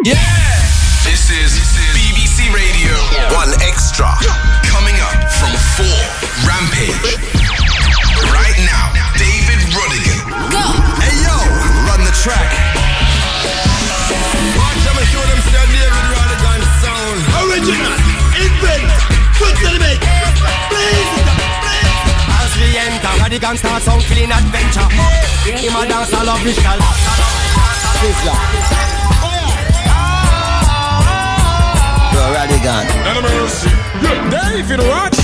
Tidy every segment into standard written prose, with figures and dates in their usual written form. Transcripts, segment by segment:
Yeah! This is BBC Radio 1 Extra. Coming up from 4 Rampage. Right now, David Rodigan. Go! Hey yo, run the track. Watch them and show them still David Rodigan sound. Original, invent, good to the make. Please. As we enter, Rodigan starts on killing adventure. Him a dance all official. Sizzler. Bro, Rodigan. And mercy. David, watch.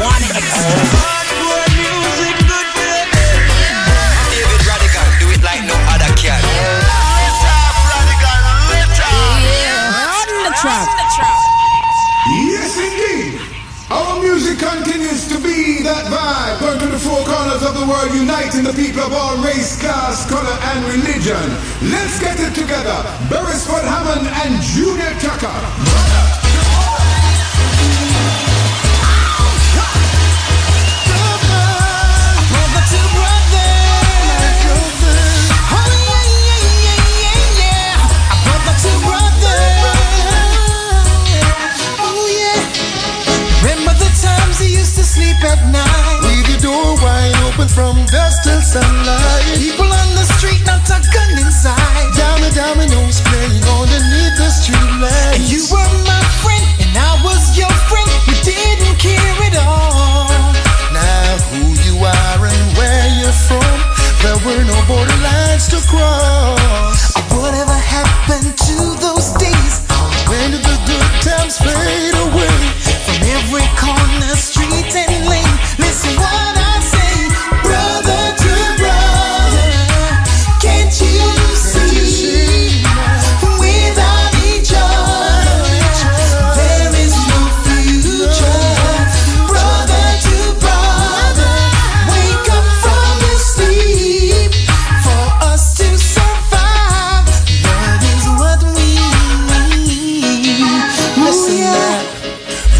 One Extra. David Rodigan, do it like no other can. On the track. Yes, indeed. Our music continues to be that vibe, going to the four corners of the world, uniting the people of all race, class, color, and religion. Let's get it together. Beresford Hammond and Junior Tucker. Sleep at night, leave your door wide open from dusk till sunlight. People on the street, not a gun inside. Dominoes playing underneath the street lights. And you were my friend, and I was your friend. We didn't care at all. Now who you are and where you're from, there were no borderlines to cross. Whatever happened to those days? When did the good times fade away? From every corner, street and lane, listen what I say, brother to brother, can't you see? Without each other, there is no future. Brother to brother, wake up from your sleep. For us to survive, love is what we need. Listen now.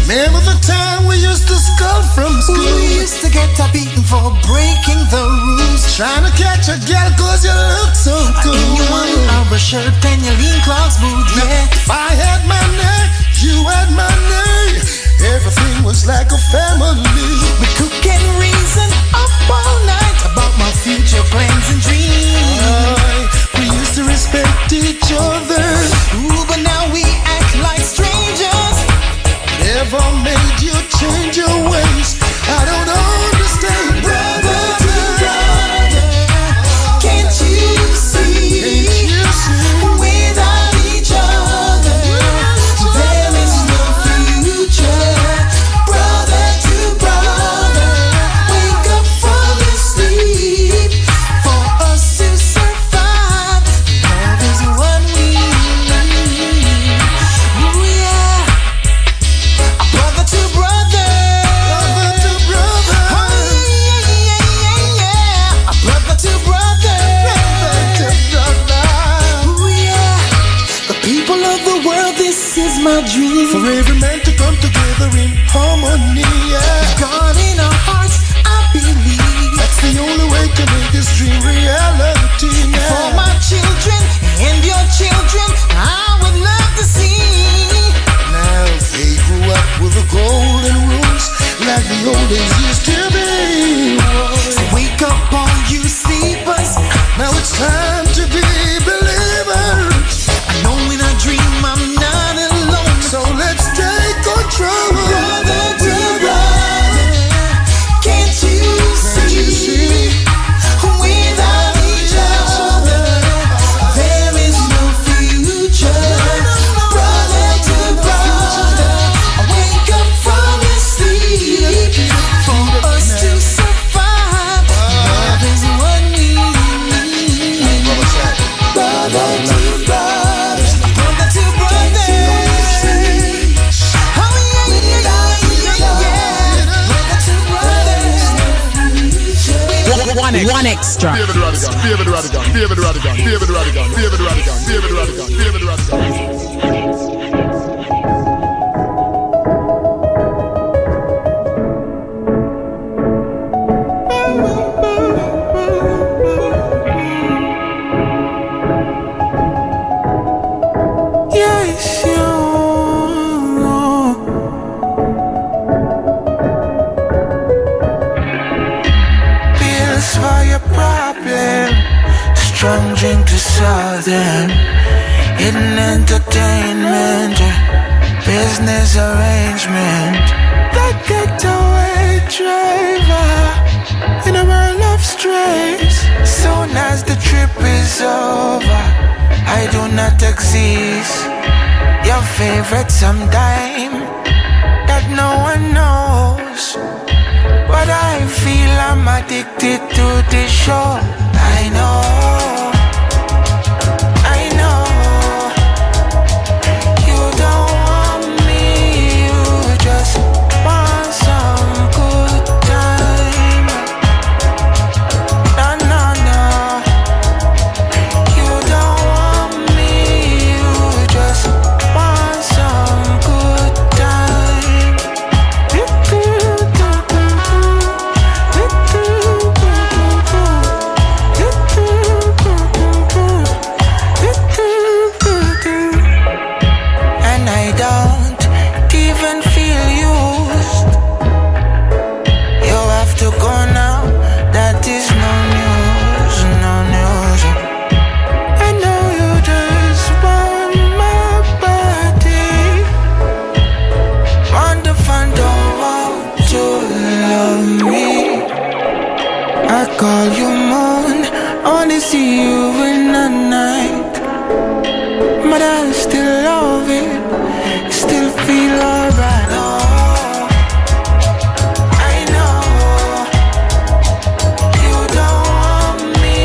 Remember the time we used to scull from school? We used to get a beating for breaking the rules. Trying to catch a gal cause you look so cool. In your one-hour shirt and your lean clogs boot, yeah. If I had my neck, you had my neck. Everything was like a family. We could get reason up all night about my future plans and dreams. We used to respect each other. Ooh, but now we act like strangers. Never made you change your ways. I don't understand. Brother to brother, can't you see? Without each other, there is no future. Brother to brother, wake up from your sleep. For us to survive, love is what we need. Ooh, yeah. Brother to brother, brother to brother, oh, yeah. Brother to brother, brother to brother, oh yeah. The people of the world, this is my dream. For every man to come together in harmony, yeah. God in our hearts, I believe. That's the only way to make this dream reality, yeah. For my children and your children, I would love to see. Now they grew up with the golden rules, like the old days used to be. So wake up all you sleepers, now it's time to be believers. I know in a dream I'm not alone, so let's take control. Brother to brother, can't you see? Without each other, there is no future. Brother to brother, wake up from your sleep. For us to survive, love is what we need. Brother to brother, brother to brother. Oh yeah, yeah, yeah. Brother to brother. One Extra. David Rodigan, David Rodigan, David Rodigan, David Rodigan, David Rodigan, David Rodigan, David Rodigan. strong drink to southern. Hidden entertainment, business arrangement. That getaway driver in a world of strays. Soon as the trip is over, I do not exist. Your favorite sometime that no one knows, but I feel I'm addicted to this show. I know, I know. You don't want me, you just want some good time. No, no, no. You don't want me, you just want some good time. And I don't even feel used. You have to go now, that is no news, no news. I know you just want my body. Want the fun, don't want to love me. I call you moon, only see you in the night. But I still love it, still feel alright. Oh, I know. You don't want me,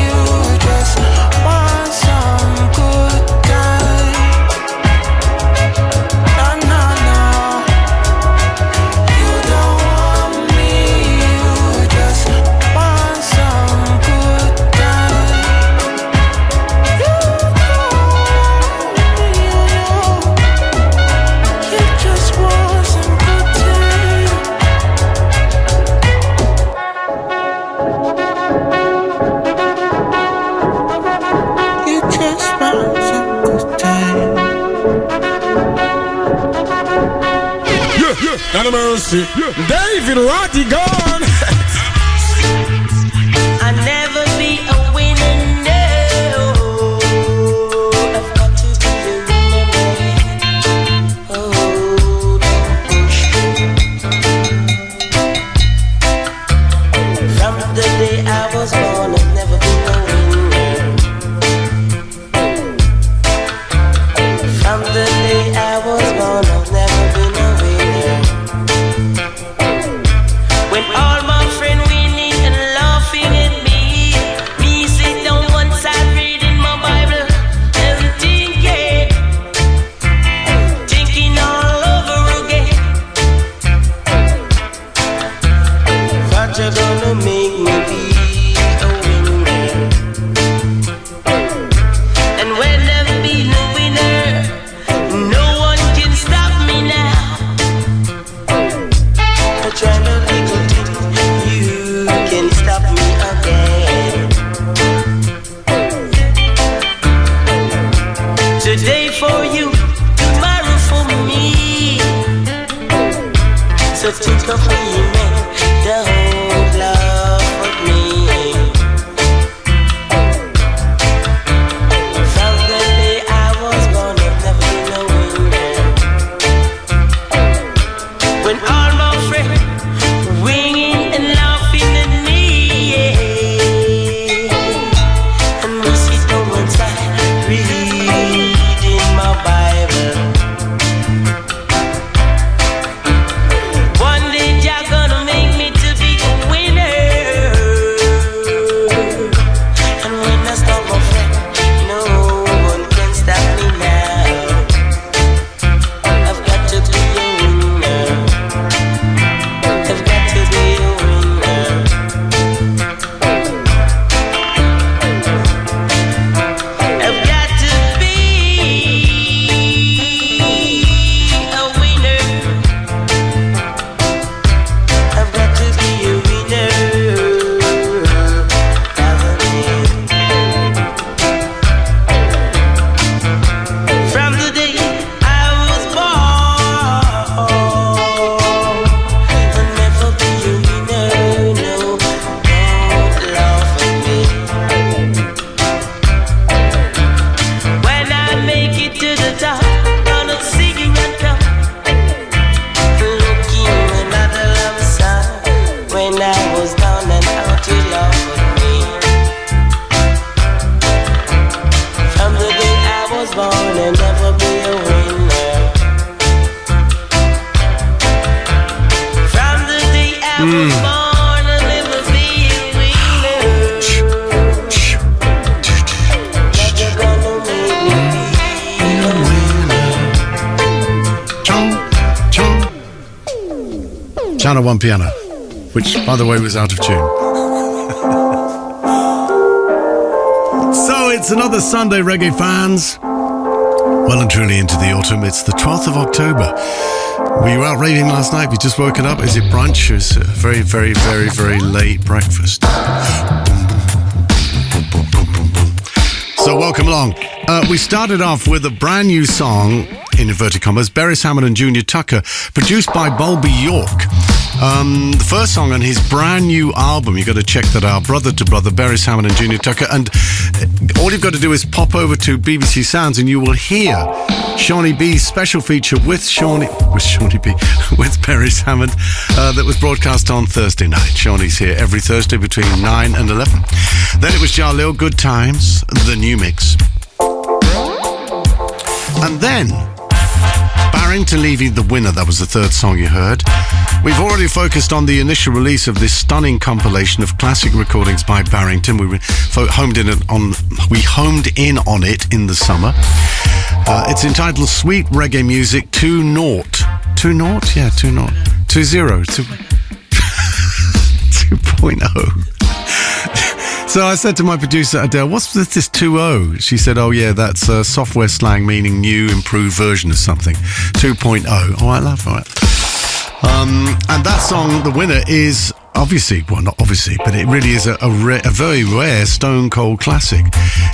you just want some good time. No, no, no. You don't want me, you just want some good time. You just want some good time. You just want some good time. Yeah, yeah, not a mercy. David Rodigan. I'll never be a winner, no. I've got to be a remember. Oh, from the day I was born, I've never been a winner. From the day I was born, I've never been a winner. When all my Piano One Piano, which, by the way, was out of tune. So it's another Sunday, reggae fans. Well and truly into the autumn. It's the 12th of October. Were you out raving last night? Have you just woken up? Is it brunch? Or is it a very, very, very, very late breakfast? So welcome along. We started off with a brand new song, in inverted commas, Beres Hammond and Junior Tucker, produced by Bulby York. The first song on his brand new album, you got to check that out, Brother to Brother, Beres Hammond and Junior Tucker. And all you've got to do is pop over to BBC Sounds and you will hear Shawnee B's special feature with Beres Hammond that was broadcast on Thursday night. Shawnee's here every Thursday between 9 and 11. Then it was Jalil, Good Times, the new mix. And then Barrington Levy, The Winner, that was the third song you heard. We've already focused on the initial release of this stunning compilation of classic recordings by Barrington. We homed in on it in the summer. It's entitled Sweet Reggae Music 2.0. 2.0? Yeah, 2.0. 2.0. 2.0. So I said to my producer, Adele, what's this 2.0? She said, oh yeah, that's software slang meaning new, improved version of something. 2.0. All right, love, all right. And that song, The Winner, is obviously, well, not obviously, but it really is a very rare Stone Cold classic.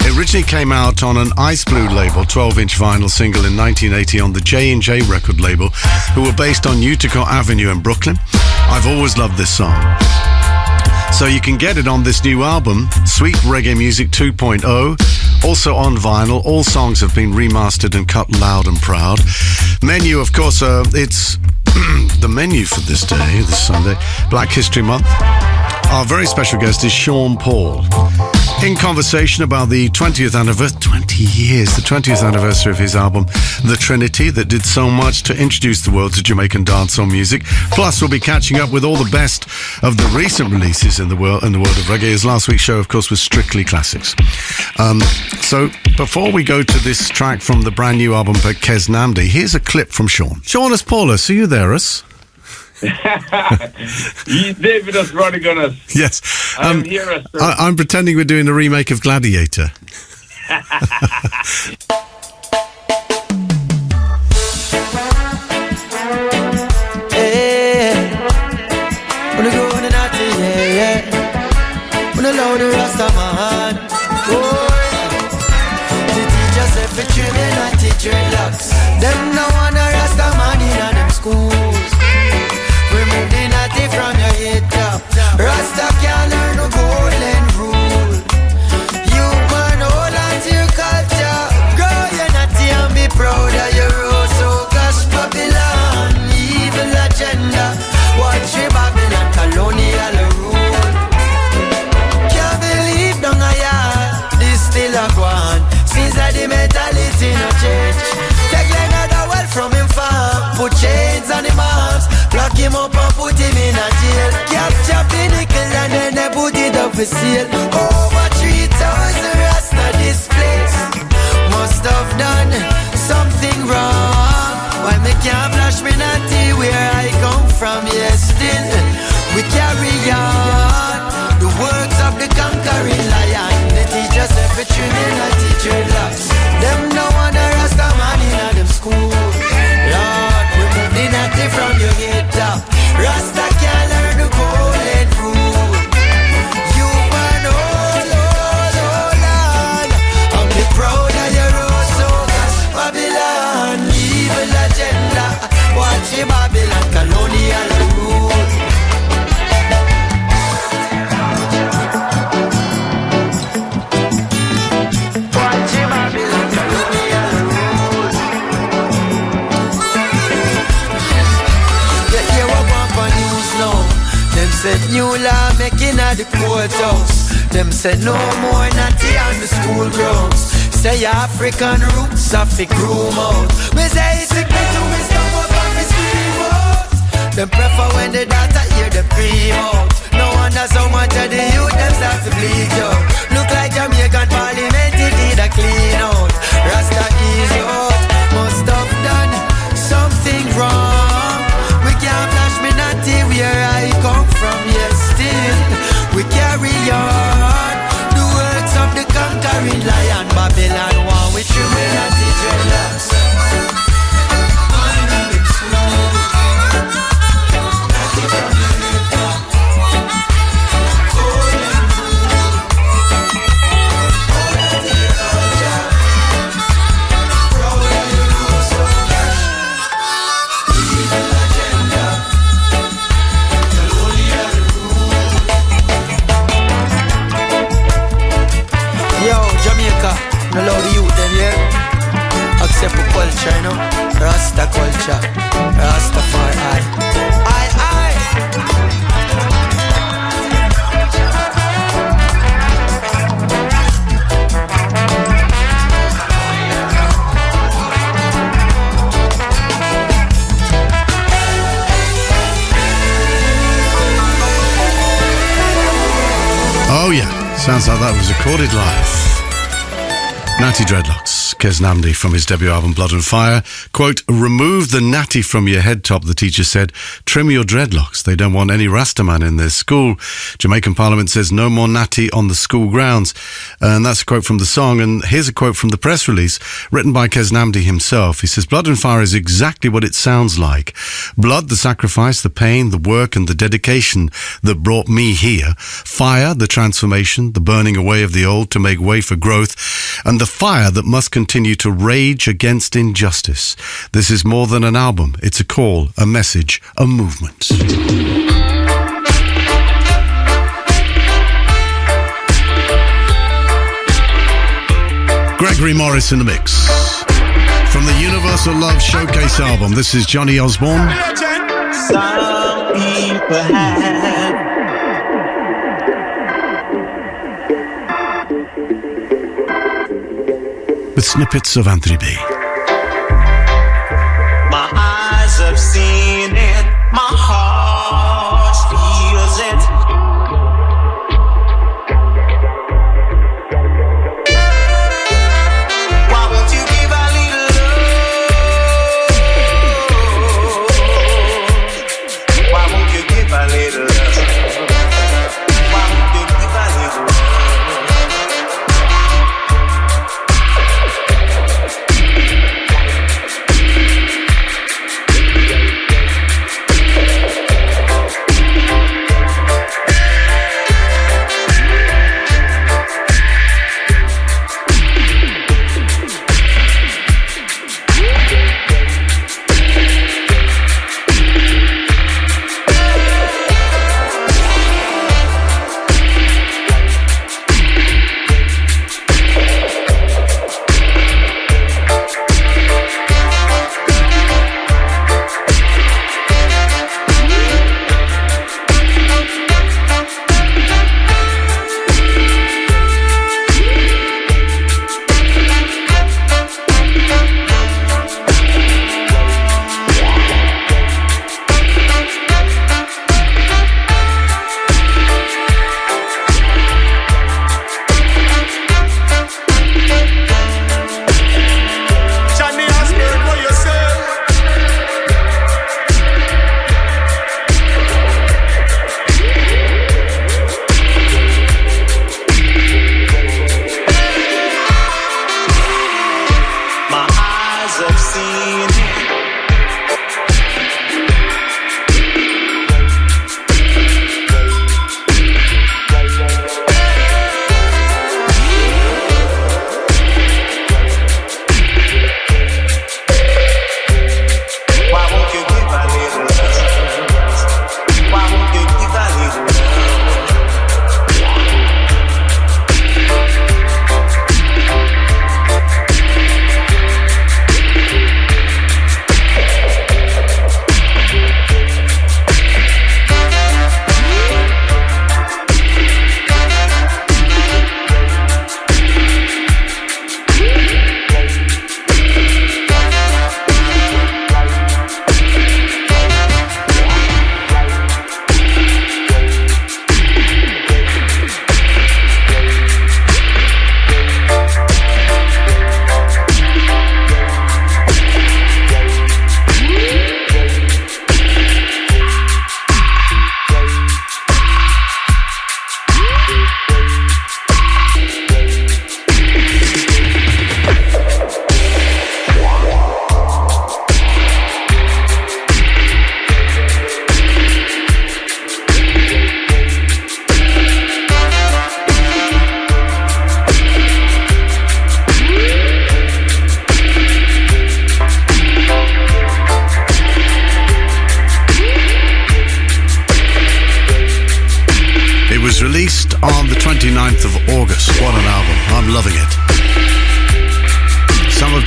It originally came out on an Ice Blue label, 12-inch vinyl single in 1980 on the J&J record label, who were based on Utica Avenue in Brooklyn. I've always loved this song. So you can get it on this new album, Sweet Reggae Music 2.0, also on vinyl. All songs have been remastered and cut loud and proud. Menu, of course, it's the menu for this day, this Sunday, Black History Month. Our very special guest is Sean Paul. In conversation about the 20th anniversary of his album, The Trinity, that did so much to introduce the world to Jamaican dancehall music. Plus, we'll be catching up with all the best of the recent releases in the world of reggae. As last week's show, of course, was strictly classics. So, before we go to this track from the brand new album by Kes Namdi, here's a clip from Sean. Sean as Paulus, are you there, us? David us, Rodigan us. Yes. I'm here, sir. I'm pretending we're doing a remake of Gladiator. Hey, wanna go on the natty, yeah. Wanna load the Rasta man. Oh, the teacher said for trimming and teach dreadlocks. Them no wanna Rasta man in them schools. Remove the natty from your head top. Rasta can't learn the golden rule. You man hold on to your culture. Grow your natty and be proud of your roots. So gosh, Babylon, evil agenda. Watch your Babylon colonial rule. Can't believe down a yard, this still a go on. Since that the mentality no change. Take another word from him farm. Put chains on him arms. Lock him up and put him in a jail. Capture the nickel and then they put it up for sale. Over 3,000 Rasta this place. Must have done something wrong. Why me can't flash me natty where I come from? Yes, still we carry on the works of the conquering lion. The teachers said for trimming and teach dreadlocks. Them no one a Rasta man in them school. Lord, remove the natty from your head top. Rasta can't learn the golden rule. You man, oh Lord, I'm be proud of your rose, so gosh, Babylon, evil agenda. Watch your Babylon colonial rule. Watch your Babylon colonial rule. Yeah, what want for news now? Them said new law making at the courthouse. Them said no more natty on the school grounds. Say African roots have to groom out. Me say it's a bit to me stop up and me scream out. Them prefer when the data hear the pre-out. No wonder so much of the youth them start to bleed out. Look like Jamaican parliament, it need a clean out. Rasta easy out, must have done something wrong. We can't flash me natty, we are No allow the youth them here. Accept the culture, you know. Rasta culture. Rastafari. I. Oh yeah, sounds like that was recorded live. Natty Dreadlocks, Kez Namdi from his debut album Blood and Fire. Quote, remove the natty from your head top, the teacher said. Trim your dreadlocks. They don't want any Rastaman in their school. Jamaican Parliament says no more natty on the school grounds. And that's a quote from the song. And here's a quote from the press release written by Kez Namdi himself. He says, Blood and Fire is exactly what it sounds like. Blood, the sacrifice, the pain, the work and the dedication that brought me here. Fire, the transformation, the burning away of the old to make way for growth. And the fire that must continue to rage against injustice. This is more than an album. It's a call, a message, a movement. Gregory Morris in the mix. From the Universal Love Showcase album, this is Johnny Osborne. Some people have with snippets of Anthony B. My eyes have seen it, my heart feels it. Why won't you give a little love? Why won't you give a little love? Why won't you give a little love? Released on the 29th of August. What an album. I'm loving it.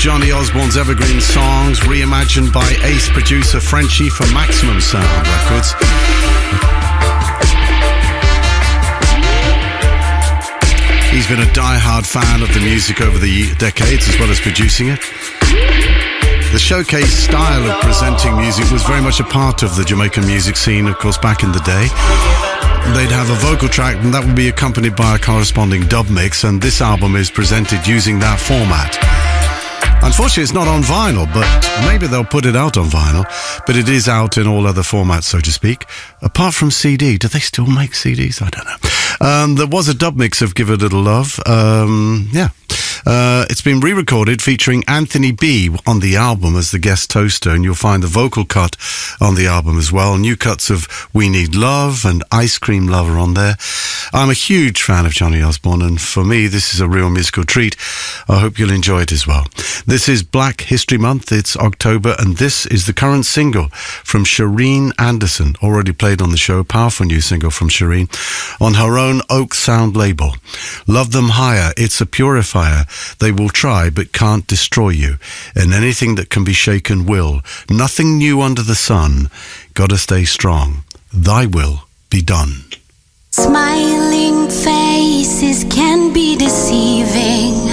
Johnny Osborne's evergreen songs, reimagined by ace producer Frenchie for Maximum Sound Records. He's been a die-hard fan of the music over the decades, as well as producing it. The showcase style of presenting music was very much a part of the Jamaican music scene, of course, back in the day. They'd have a vocal track, and that would be accompanied by a corresponding dub mix, and this album is presented using that format. Unfortunately, it's not on vinyl, but maybe they'll put it out on vinyl. But it is out in all other formats, so to speak. Apart from CD, do they still make CDs? I don't know. There was a dub mix of Give a Little Love. It's been re-recorded featuring Anthony B on the album as the guest toaster, and you'll find the vocal cut on the album as well. New cuts of We Need Love and Ice Cream Lover on there. I'm a huge fan of Johnny Osborne, and for me, this is a real musical treat. I hope you'll enjoy it as well. This is Black History Month. It's October, and this is the current single from Shireen Anderson, already played on the show. Powerful new single from Shireen on her own Oak Sound label. Love Them Higher. It's a purifier. They will try but can't destroy you, and anything that can be shaken will. Nothing new under the sun. Gotta stay strong. Thy will be done. Smiling faces can be deceiving.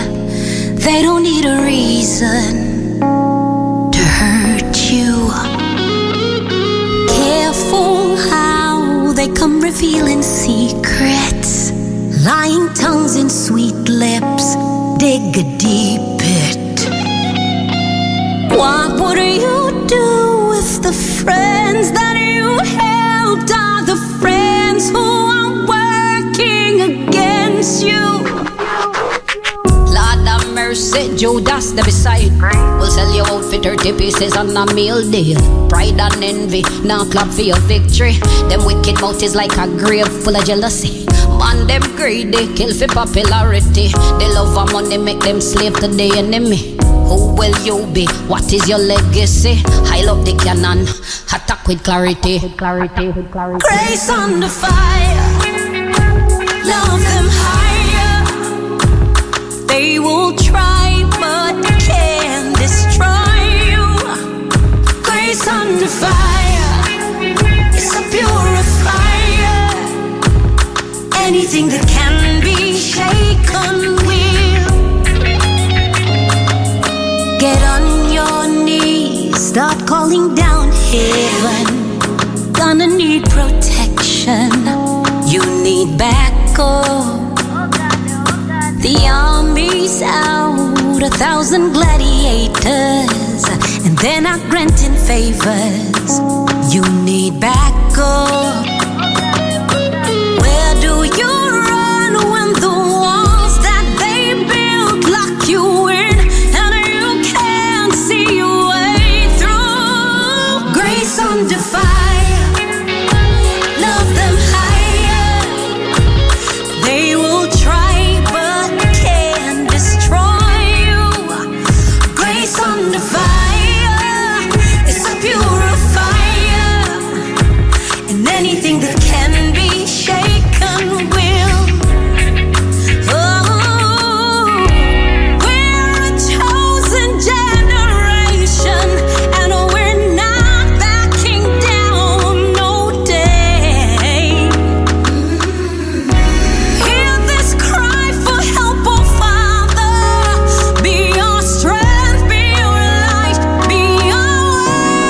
They don't need a reason to hurt you. Careful how they come revealing secrets. Lying tongues and sweet lips dig a deep pit. What would you do with the friends that you helped? Are the friends who are working against you? Lord have mercy, Judas the beside will sell your out for 30 pieces on a meal deal. Pride and envy, now clap for your victory. Them wicked mouth is like a grave full of jealousy. Man, them greedy, kill for popularity. They love our money, make them slave to the enemy. Who will you be? What is your legacy? I love the cannon, attack with clarity. Grace under fire, love them higher. They will try but can't destroy you. Grace under fire, it's a purifier. Anything that can be shaken will. Get on your knees, start calling down heaven. Gonna need protection, you need backup. The army's out, 1,000 gladiators, and they're not granting favors. You need backup. Where do you run when the walls that they built lock you in and you can't see your way through? Grace under fire, love them higher. They will try but can't destroy you. Grace under fire, it's a purifier, and anything that can be shaken will. Oh, we're a chosen generation, and we're not backing down no day. Hear this cry for help, oh Father. Be your strength, be your light, be your way.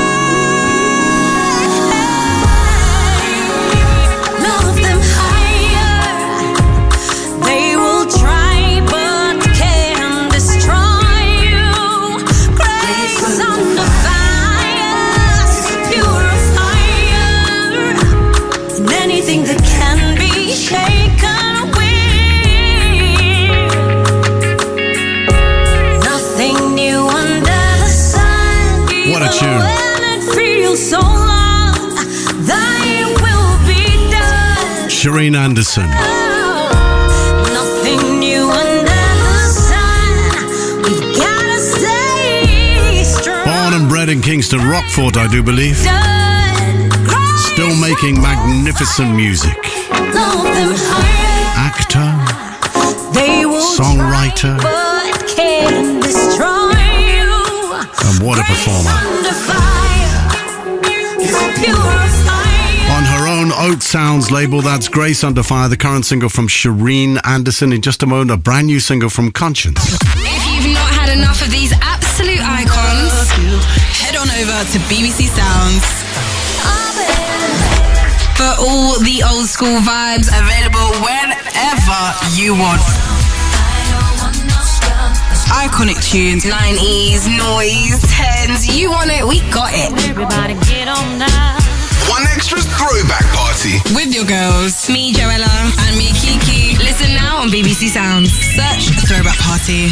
Love them higher. They will try but can't destroy you. Grace under fire, purifier, and anything that can be shaken will. Nothing new under the sun. What a tune. When it feels so long, thy will be done. Shireen Anderson. Nothing new under the sun. We've gotta stay strong. Born and bred in Kingston, Rockford, I do believe. Still making magnificent music. Love them higher. Actor, They will songwriter. try but can't destroy you. And what a performer. On her own Oat Sounds label, that's Grace Under Fire, the current single from Shireen Anderson. In just a moment, a brand new single from Conscience. If you've not had enough of these absolute icons, head on over to BBC Sounds for all the old school vibes, available whenever you want. Iconic tunes, 90s, noise, 10s, you want it, we got it. Everybody get on now. One Extra's Throwback Party. With your girls, me Joella and me Kiki. Listen now on BBC Sounds. Search Throwback Party.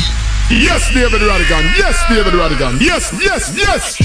Yes, David Rodigan. Yes, David Rodigan. Yes, yes, yes.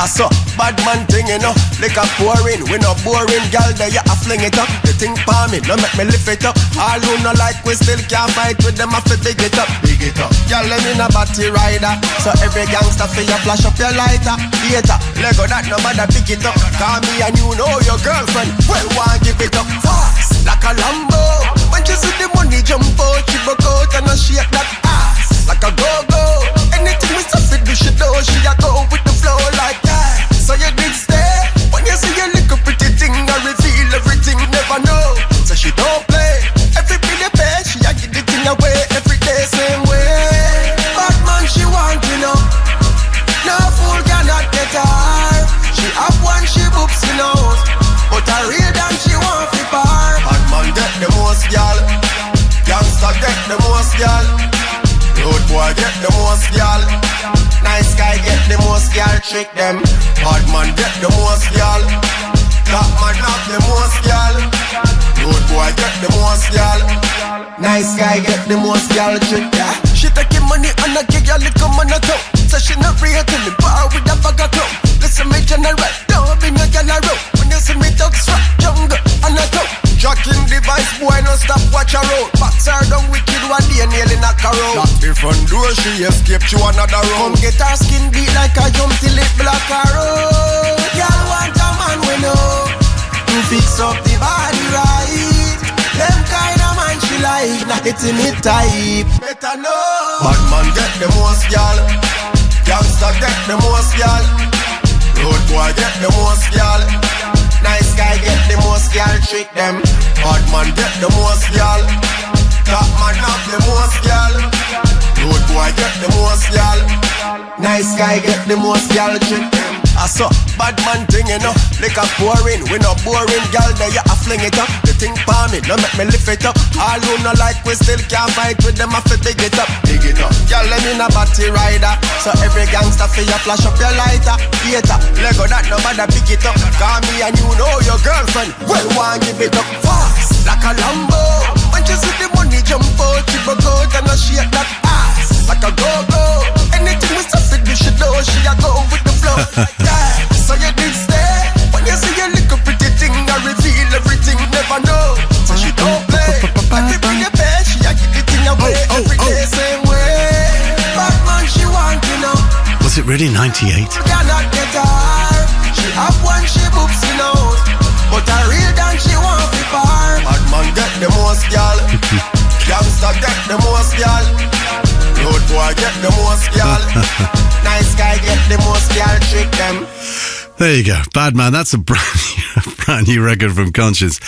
I saw bad man thing, you know, like a pouring. We no boring, gal, there you a fling it up. The thing for me, no make me lift it up. All who no like, we still can't fight with them, I fi big it up. Big it up. Gal, let me no batty rider. So every gangster fi you flash up your lighter. Theater, Lego that no matter pick it up. Call me and you know your girlfriend. Well, one give it up fast, like a Lambo. When she see the money jump out, she broke out and I shake that ass like a go-go. Anything we say do she do, she a go with the flow like that. So you did stay. When you see your little pretty thing, I reveal everything, never know. So she don't play. Every penny pay, she a give the thing away. Every day same way. Bad man she want, you know. No fool cannot get her. She have one, she books, you know. But I real than she want to bar. Bad man get the most, y'all. Gangsta get the most, y'all. Road boy get the most, y'all. Nice guy get the most, y'all. Trick them. Hard man get the most, y'all. Top man have the most, y'all. Road boy get the most, y'all. Nice guy get the most, y'all. Trick that. She taking money and I give y'all little man a toe. So she not real to the bar with a bag of clothes. Listen me general, don't be no gal a row. When you see me talk strap, jungle and a toe. Jacking device, boy, no stop, watch her road. Box her down wicked one day, nearly knock her out. Lock the front door, she escaped to another road. Come get her skin beat like a jump till it block her road. Y'all want a man we know to fix up the body right. Them kind of man she like, not hitting it type. Better know. Bad man get the most, y'all. Gangsta get the most, y'all. Road boy get the most, y'all. Nice guy get the most, y'all. Trick them. Hard man get the most, y'all. Top man have the most, y'all. Road boy get the most, y'all. Nice guy get the most, y'all. Trick them. I saw bad man thing, you know, like a pouring. We no boring, gal, there you a fling it up. The thing for me, no make me lift it up. All who no like, we still can't fight with them, I fi big it up. Big it up. Gal, let me no batty rider. So every gangster fi you flash up your lighter. Theater, Lego that no matter pick it up. Call me and you know your girlfriend. Well, one give it up fast, like a Lambo. When she see the money jump out, she broke out and I shake that ass like a go-go. Anything we say do she do, she a go with the flow. Yeah, so you did stay. When you see your little pretty thing, I reveal everything, never know. So she don't play. Everything you pay, she a give the thing away. Every day same way. Bad man she want, you know. Was it really 98? Cannot get her. She have one, she books, you know. But I real than she want to bar. Bad man get the most, y'all. Gangsta get the most, y'all. Road boy get the most, y'all. Nice guy get the most, y'all. Trick them. There you go. Bad Man. That's a brand new record from Conscience.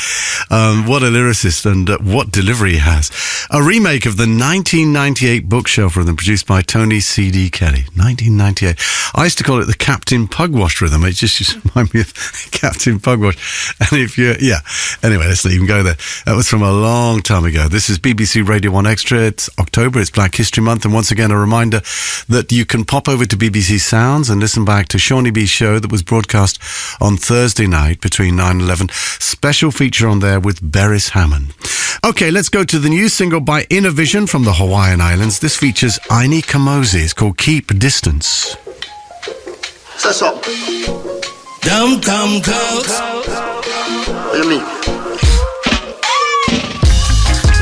What a lyricist and what delivery he has. A remake of the 1998 bookshelf rhythm produced by Tony C.D. Kelly. 1998. I used to call it the Captain Pugwash rhythm. It just used to remind me of Captain Pugwash. And if you, yeah. Anyway, let's not even go there. That was from a long time ago. This is BBC Radio 1 Extra. It's October. It's Black History Month. And once again, a reminder that you can pop over to BBC Sounds and listen back to Shawnee B's show that was broadcast on Thursday night between 9 and 11. Special feature on there with Beres Hammond. Okay, let's go to the new single by Innovision from the Hawaiian Islands. This features Aini Kamosi. It's called Keep Distance. Say so. Don't come close. What do you mean?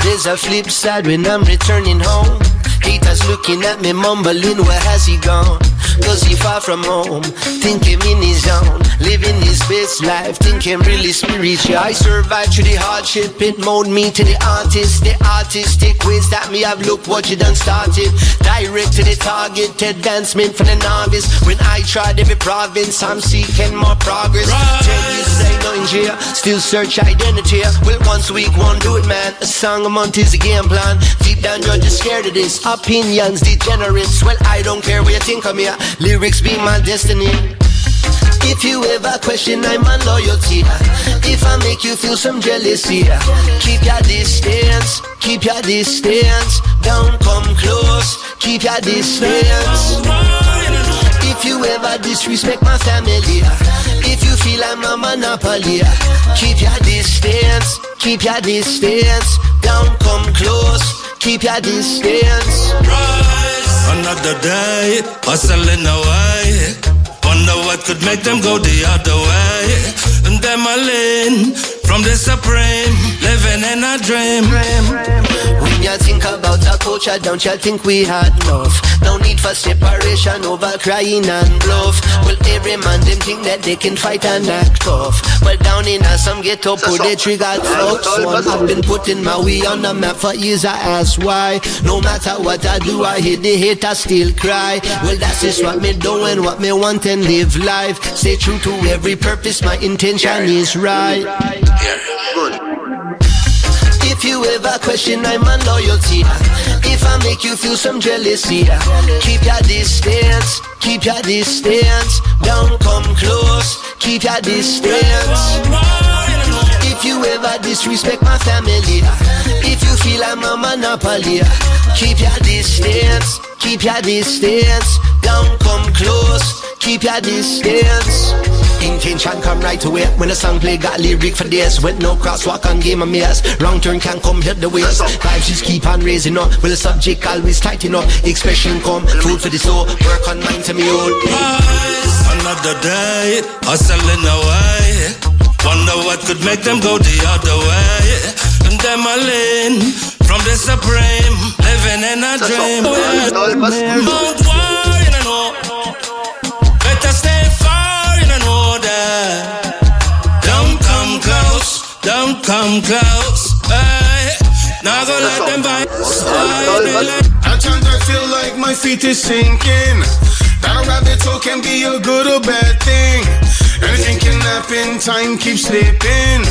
This there's a flip side when I'm returning home. Haters looking at me mumbling, where has he gone? Cause he far from home, think him in his zone, living his best life, think him really spiritual. I survived through the hardship, it molded me to the artistic ways that me have looked what you done started. Direct to the target, advancement for the novice. When I tried every province, I'm seeking more progress. 10 years I know in jail, still search identity. Well, once a week won't do it, man. A song a month is a game plan. Deep down you're just scared of this. Opinions degenerates, well I don't care what you think of me. Lyrics be my destiny. If you ever question I'm my loyalty, if I make you feel some jealousy, keep your distance, keep your distance. Don't come close, keep your distance. If you ever disrespect my family, if you feel I'm a monopoly, keep your distance, keep your distance. Don't come close, keep your distance. Another day, hustling away. Wonder what could make them go the other way. And them a lean from the supreme, living in a dream. When you think about our culture, don't you think we had enough? No need for separation over crying and bluff. Well, every man them think that they can fight and act tough. Well, down in us, some get up with they triggered folks. So I've been putting my way on the map for years, I ask why. No matter what I do, I hear the haters still cry. Well, that's just what me do and what me want and live life. Stay true to every purpose, my intention is right. Good. If you ever question I'm my loyalty, if I make you feel some jealousy, keep your distance, keep your distance. Don't come close, keep your distance. If you ever disrespect my family, if you feel I'm a monopoly, keep your distance, keep your distance. Don't come close, keep your distance. Intention come right away. When a song play, got lyric for days. With no crosswalk on game of mirrors. Wrong turn can come hit the waist. Vibes just keep on raising up. Well, the subject always tighten up. Expression come, food for the soul. Work on mind to me own. Another day, hustling away. Wonder what could make them go the other way. And them a lean from the supreme, living in a dream. Don't worry, you know. Better stay far, you know that. Don't come close, don't come close. Hey, now go let them bite. At times I feel like my feet is sinking. That a rabbit hole can be a good or bad thing. Anything can happen, time keeps slipping.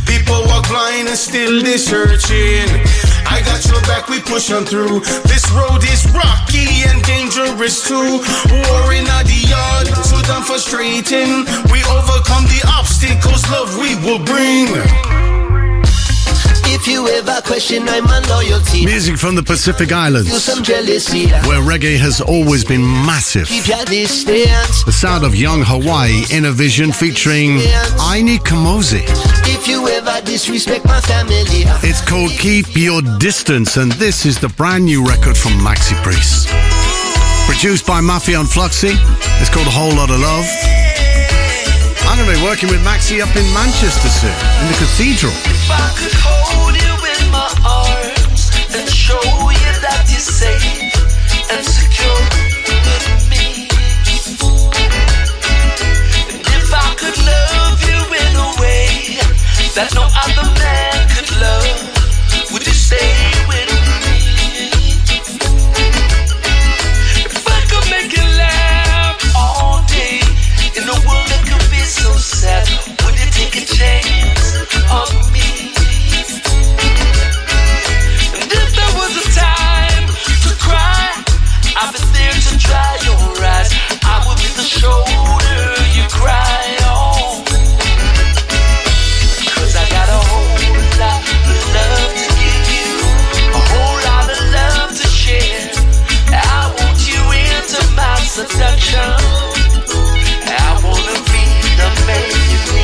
People walk blind and still they searching. I got your back, we push on through. This road is rocky and dangerous too. War in the yard, so damn frustrating. We overcome the obstacles, love we will bring. If you ever question I'm my loyalty, music from the Pacific Islands, feel some jealousy, where reggae has always been massive. keep your distance. The sound of Young Hawaii, Inner Vision featuring Aini Kamosi. If you ever disrespect my family, It's called Keep Your Distance, and this is the brand new record from Maxi Priest. Produced by Mafia and Fluxy. It's called A Whole Lot of Love. I'm going to be working with Maxi up in Manchester soon, in the Cathedral. If I could hold you in my arms and show you that you're safe and secure with me. And if I could love you in a way that no other man could love, would you stay with me? If I could make you laugh all day in a world that could be so sad, would you take a chance on me? And if there was a time to cry, I'd be there to dry your eyes. I would be the shoulder you cry on. 'Cause I got a whole lot of love to give you, a whole lot of love to share. I want you into my seduction. I wanna be the man you need.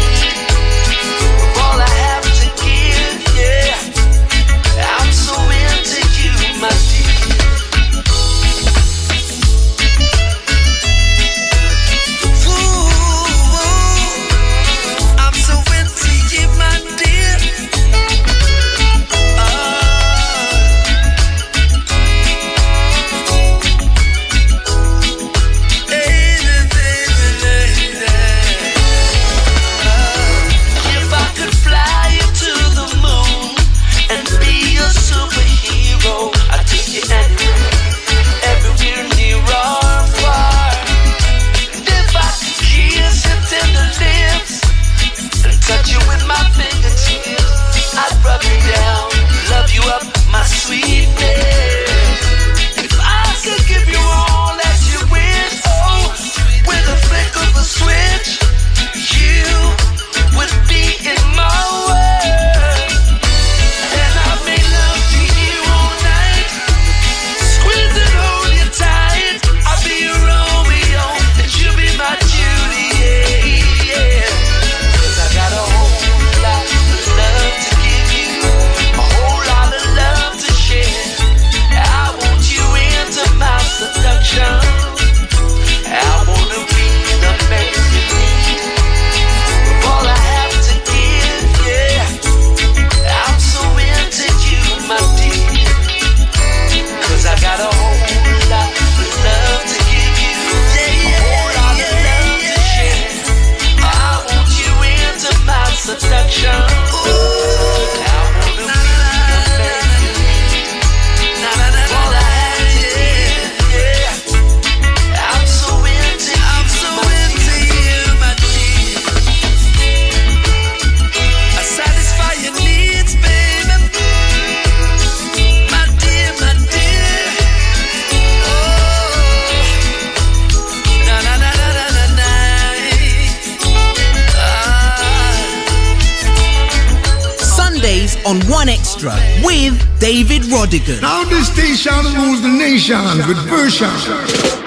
Sundays on 1Extra with David Rodigan. Now this station rules the nation with version.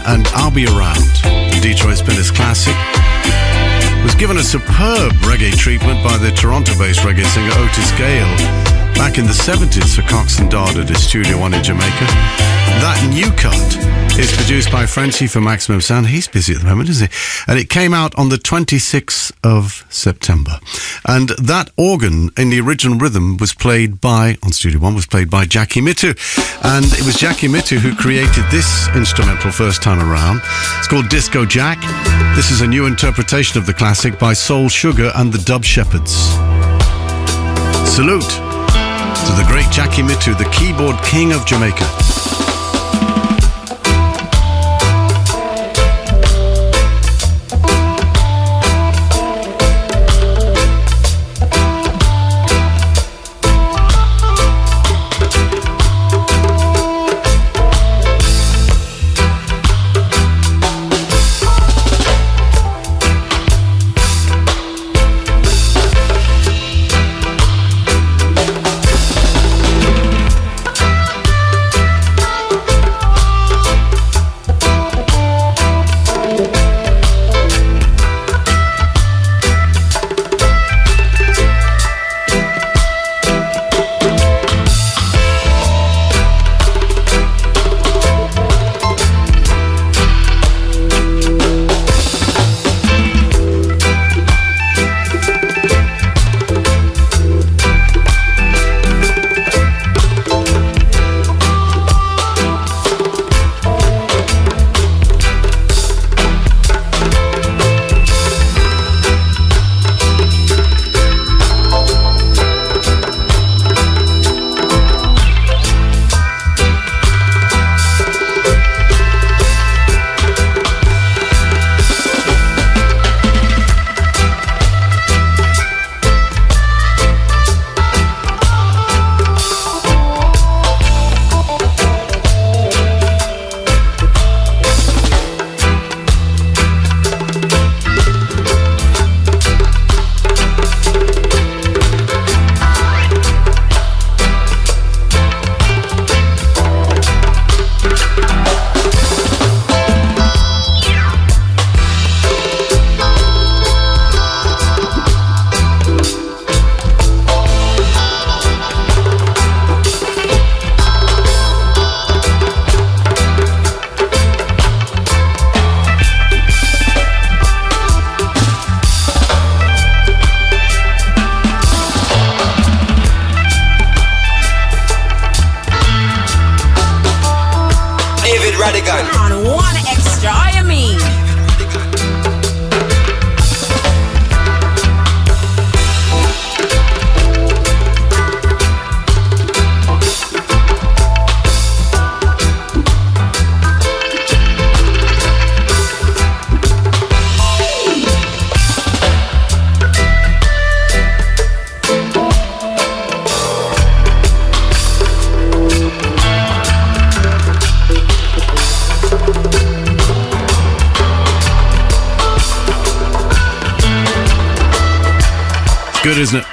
And I'll Be Around, the Detroit Spinners classic, was given a superb reggae treatment by the Toronto-based reggae singer Otis Gale back in the 70s for Cox and Dodd at his Studio One in Jamaica. That new cut is produced by Frenchie for Maximum Sound. He's busy at the moment, isn't he? And it came out on the 26th of September. And that organ in the original rhythm was played by, on Studio One, was played by Jackie Mittoo. And it was Jackie Mittoo who created this instrumental first time around. It's called Disco Jack. This is a new interpretation of the classic by Soul Sugar and the Dub Shepherds. Salute to the great Jackie Mittoo, the keyboard king of Jamaica. Good, isn't it?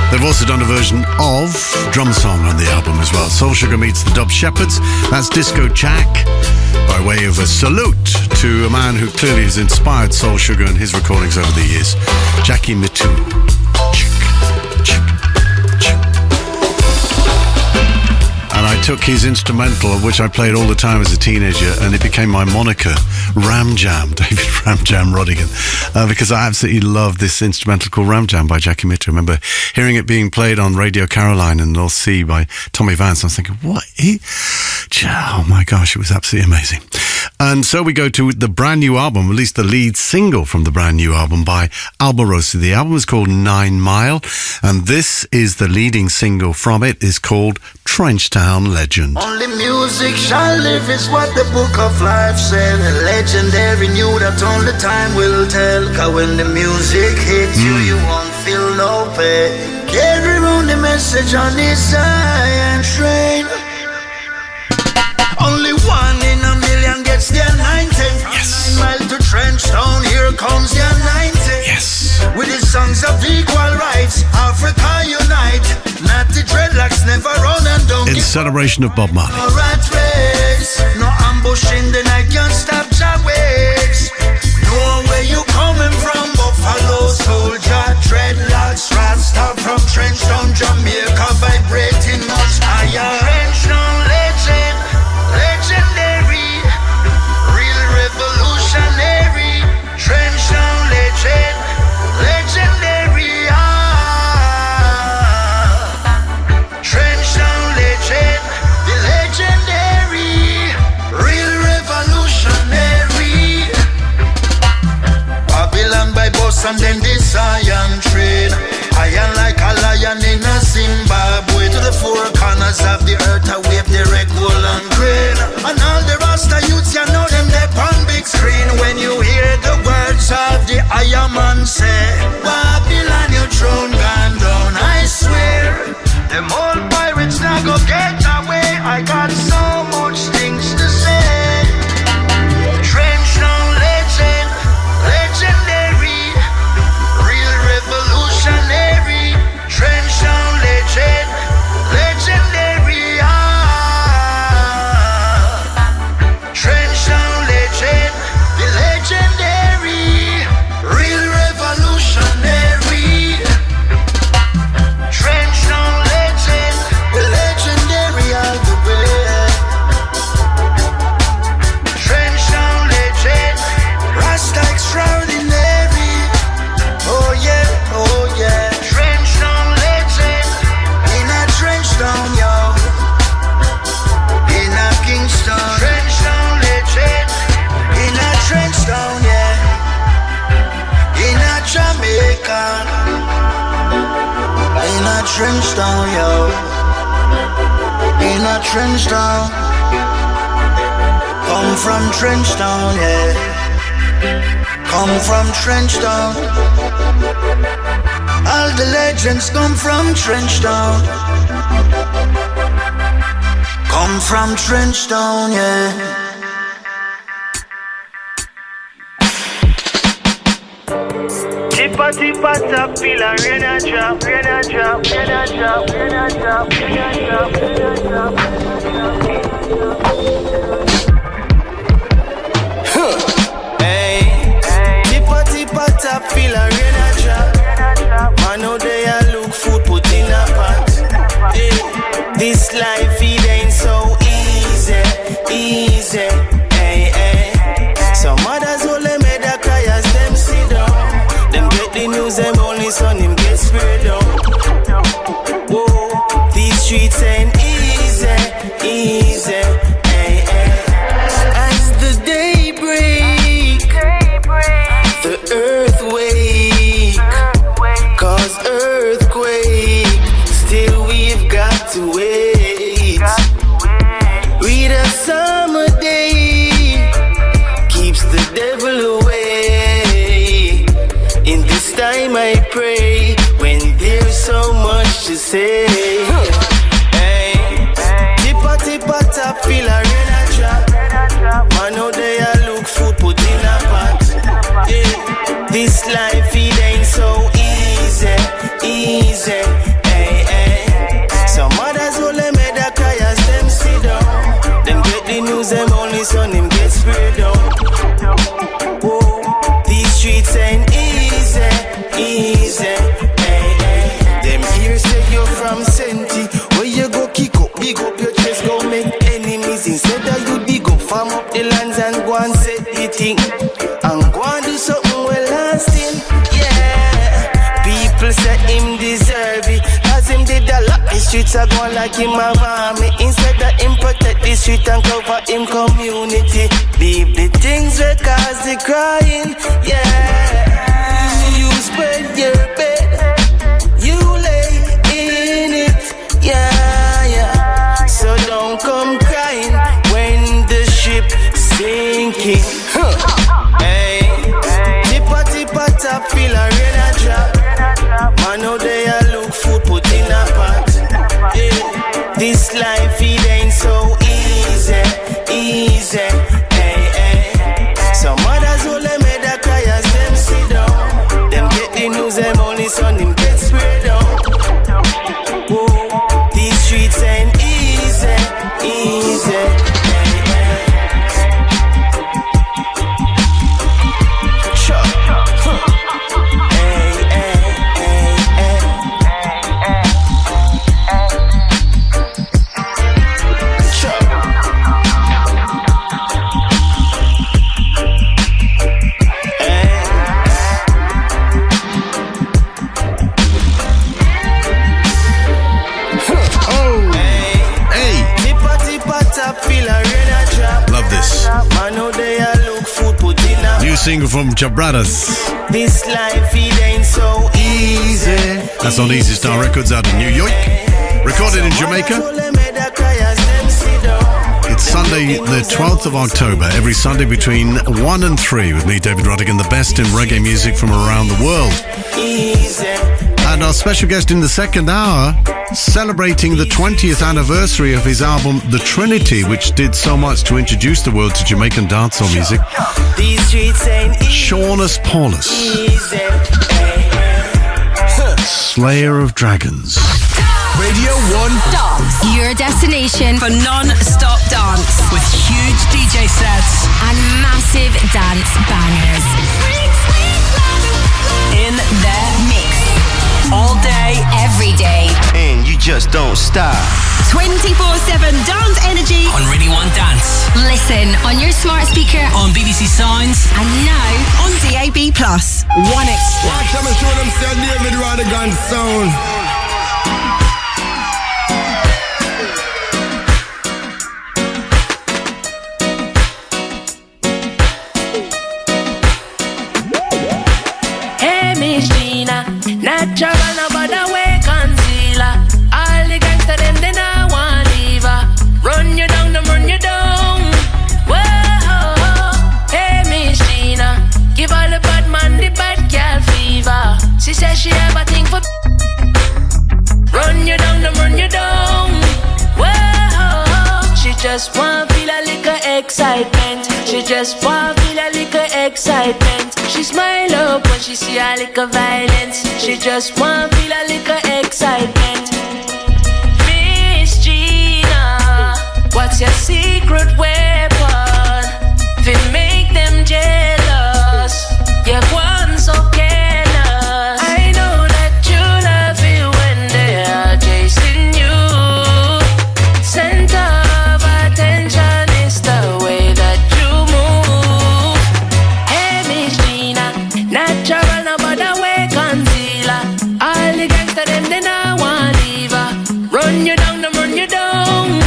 They've also done a version of Drum Song on the album as well. Soul Sugar meets the Dub Shepherds. That's Disco Jack, by way of a salute to a man who clearly has inspired Soul Sugar and his recordings over the years, Jackie Mittoo. And I took his instrumental, which I played all the time as a teenager, and it became my moniker, Ram Jam, David Ram Jam Rodigan, because I absolutely loved this instrumental called Ram Jam by Jackie Mittoo. I remember hearing it being played on Radio Caroline in North Sea by Tommy Vance. I was thinking, what? Oh my gosh, it was absolutely amazing. And so we go to the brand new album, at least the lead single from the brand new album by Alba Rossi. The album is called 9 Mile, and this is the leading single from it, is called Trenchtown Legend. Only music shall live is what the book of life said. A legendary knew that only time will tell. Cause when the music hits you, you won't feel no pain. Carry on the message on this iron train. Only one in a million gets the anointing. Yes. 9 mile to Trenchtown, here comes the anointing. Yes. With his songs of equal rights, Africa unite. Not the dreadlocks, never run and don't. In celebration of Bob Marley. No rat race, no ambush in the night, can't stop your waves. Know where you coming from, Buffalo soldier, dreadlocks, Rasta from Trenchtown, Jamaica, vibrating much higher. Trenchtown legend, legendary, real revolutionary. Trenchtown legend, legendary. Trenchtown legend, the legendary, real revolutionary. Babylon by bus and then this iron train. Iron like a lion in a Zimbabwe. To the four corners of the earth I wave the red, gold and green. And all the Rasta youths, you know them they on big screen. When you hear the words of the Iron Man say, Babylon your throne gone down, I swear. Them old pirates now go get away. I got so much things to say. Trenchtown legend, legendary, real revolutionary. Trenchtown legend, legendary. Trenchtown legend, the legendary, real revolutionary. Trenchtown legend, the legendary all the way. Trenchtown legend, Rasta extraordinary. Oh yeah, oh yeah. Trenchtown legend, in a Trenchtown, yo. In a Kingston. Trenchtown legend, in a Trenchtown, yeah. In a Jamaica. In a Trenchtown, yo. In a Trenchtown. Come from Trenchtown, yeah. Come from Trenchtown. All the legends come from Trenchtown. Come from Trenchtown, yeah. Tippa tippa tap, feel a rain a drop, rain a drop, rain a drop, rain a drop, rain a drop, rain a drop. Hey, tippa tippa tap, feel a rain a drop. Man out there look food put in a pot. Hey, this life it ain't so easy, easy. Hey, hey. Some others only made a cry as them sit down. Them get the news, them only son him get sprayed down. Whoa, these streets ain't easy, easy. Hey, hey. As the day break, the earth wake, cause earthquake, still we've got to wait. Read a summer day, keeps the devil away. In this time I pray, when there's so much to say. Hey, tippa tippa tap, feel a rain a drop. Man out there look food put in a pot. Yeah, this life it ain't thing and go and do something well lasting. Yeah, people say him deserve it, cause him did a lot. The streets are going like him have army. Instead of him protect the street and cover him community. Leave the things that cause the crying. Yeah, you spread your bed, you lay in it. Yeah, so don't come crying when the ship sinking. Hey, tippa tippa tap, feel a rain a drop. Man out there look food put in a pot. Yeah. This life it ain't so easy, easy. Hey, hey. Some others will made a cry as them sit down. Them get the news, them only son him get sprayed down. Whoa, these streets ain't easy, easy. Single from Jabradas. This life it ain't so easy. That's on Easy Star Records out of New York. Recorded in Jamaica. It's Sunday the 12th of October. Every Sunday between 1 and 3 with me, David Rodigan, the best in reggae music from around the world. And our special guest in the second hour, celebrating the 20th anniversary of his album The Trinity, which did so much to introduce the world to Jamaican dancehall music, Shaunus Paulus, Slayer of Dragons. Radio 1 Dance, your destination for non-stop dance with huge DJ sets and massive dance bangers in their mix. All day, every day. And you just don't stop. 24/7 dance energy on Radio 1 Dance. Listen on your smart speaker, on BBC Sounds, and now on DAB+. One Extra. Watch them show them say David Rodigan sound. Hey, Miss Gina, natural no bother way concealer. All the gangsta them they now want leave her. Run you down, them run you down. Whoa, hey Miss Gina, give all the bad man the bad girl fever. She says she have a thing for. Run you down, them run you down. Whoa, she just want feel a little excitement. She just want feel a little excitement. She smile up when she see a little violence. She just want feel a little excitement. Miss Gina, what's your secret weapon? To make them jealous. You're one so careless. I know that you love it when they are chasing you. Center of attention is the way that you move. Hey Miss Gina, natural no bother way concealer. All the gangsta them they now want leave her. Run you down, them run you down.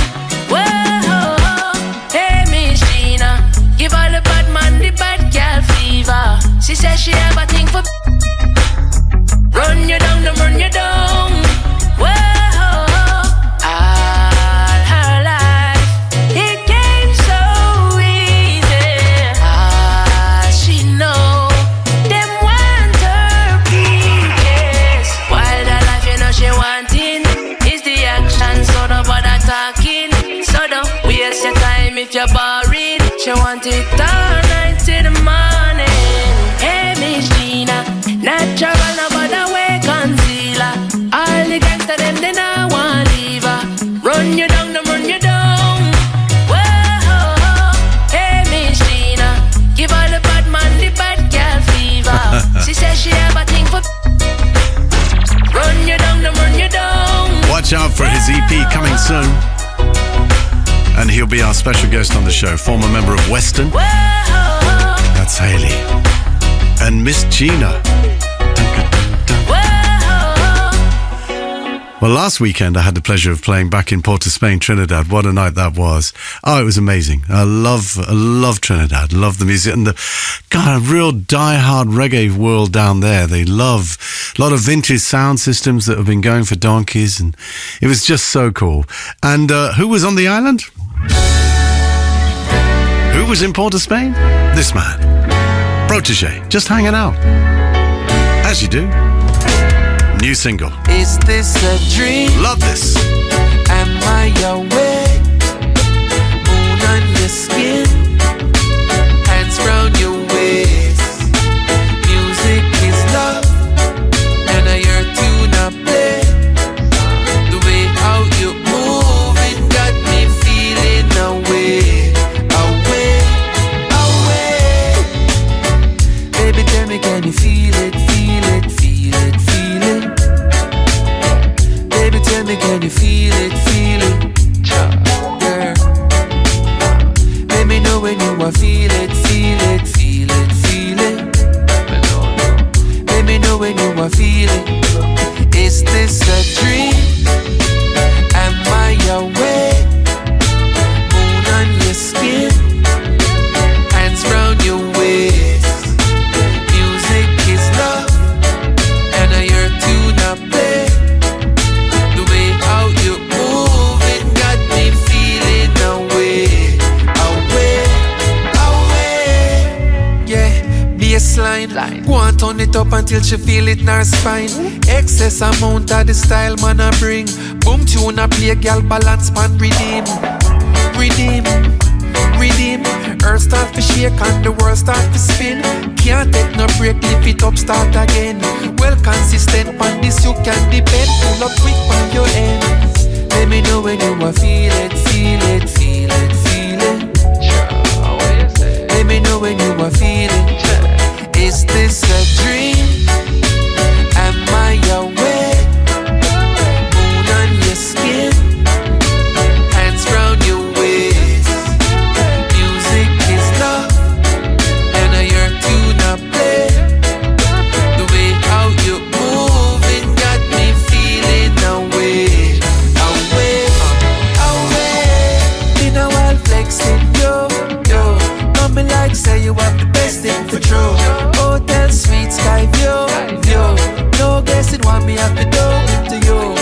Whoa, hey Miss Gina, give all the bad man the bad girl fever. She says she have a thing for. Run you down, them run you down. Whoa, all her life it came so easy. She know them want her peaches. While the life you know she wanting is the action, so don't bother talking. So don't waste your time if you're boring. She want it all night till the morning. Hey Miss Gina, natural no bother way concealer. All the gangsta them they now want leave her. Run you down, them run you down. Whoa, hey Miss Gina, give all the bad man the bad girl fever. She says she have a thing for. Run you down, them run you down. Watch out for his EP coming soon. And he'll be our special guest on the show, former member of Western. That's Haley and Miss Gina. Well, last weekend I had the pleasure of playing back in Port of Spain, Trinidad. What a night that was. Oh, it was amazing. I love Trinidad. Love the music and a real die-hard reggae world down there. They love a lot of vintage sound systems that have been going for donkeys, and it was just so cool. And who was on the island? Who was in Port of Spain? This man. Protégé, just hanging out. As you do. New single. Is this a dream? Love this. Am I awake? Moon on your skin, hands round your waist. Music is love, and I hear tune up play. The way how you move, it got me feeling away, away, away. Baby, tell me, can you feel it, feel it, feel it, feel it? Baby, tell me, can you feel it, feel it? Yeah. Let me know when you are feel it, feel it, feel it, feel it. Let me know when you are feel it. Is this a dream? Am I awake? Moon on your skin, hands round your waist. Music is love, and I hear tune up play. The way how you move, it got me feeling away, away, away. Yeah, bassline, go and turn it up until she feel it in her spine. Excess amount of the style man I bring. Boom tune a play, girl balance pan redeem, redeem, redeem. Earth start to shake and the world start to spin. Can't take no break, lift it up, start again. Well consistent, on this you can depend. Pull up quick on your ends. Let me know when you are feel it, feel it, feel it, feel it. Let me know when you are feeling. Is this a dream? Am I awake? Moon on your skin, hands round your waist. Music is love, and I hear tune up play. The way how you move, it got me feeling away, away, away. In a while flexing, yo, yo. Don't be like say you have the best thing for true. Hotel suite, sky view, view. No guessing what me have to do to you.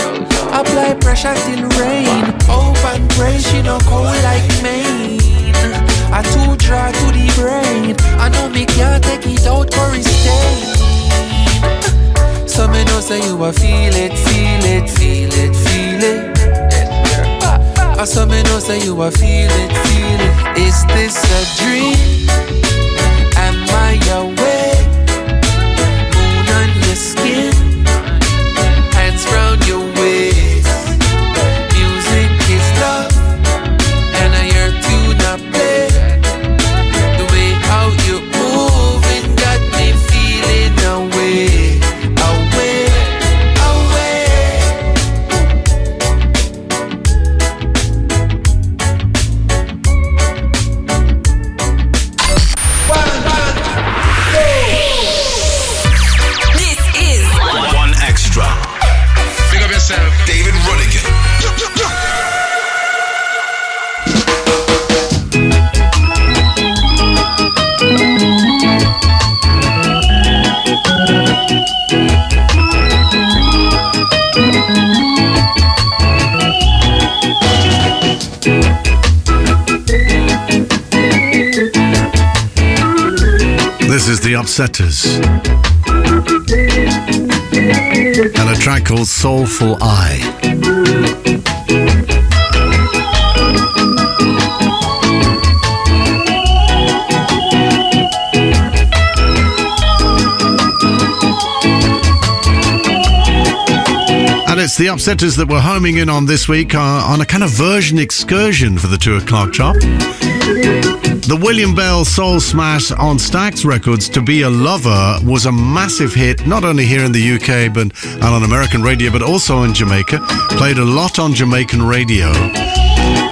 Apply pressure till rain. Hope and pray she no cold like Maine. I too dry to the brain. I know me can't take it out for a stain. So me know say you a feel it, feel it, feel it, feel it. I saw me know say you a feel it, feel it. Is this a dream? Am I awake? Moon on your skin, hands round your waist. Music is love, and I hear tune up play. The way how you move, it got me feeling away, away, away. This is One extra. Big up yourself, David Rodigan. This is The Upsetters. And a track called Soulful Eye. And it's the Upsetters that we're homing in on this week on a kind of version excursion for the 2 o'clock chop. The William Bell soul smash on Stax Records, To Be a Lover, was a massive hit, not only here in the UK and on American radio, but also in Jamaica. Played a lot on Jamaican radio.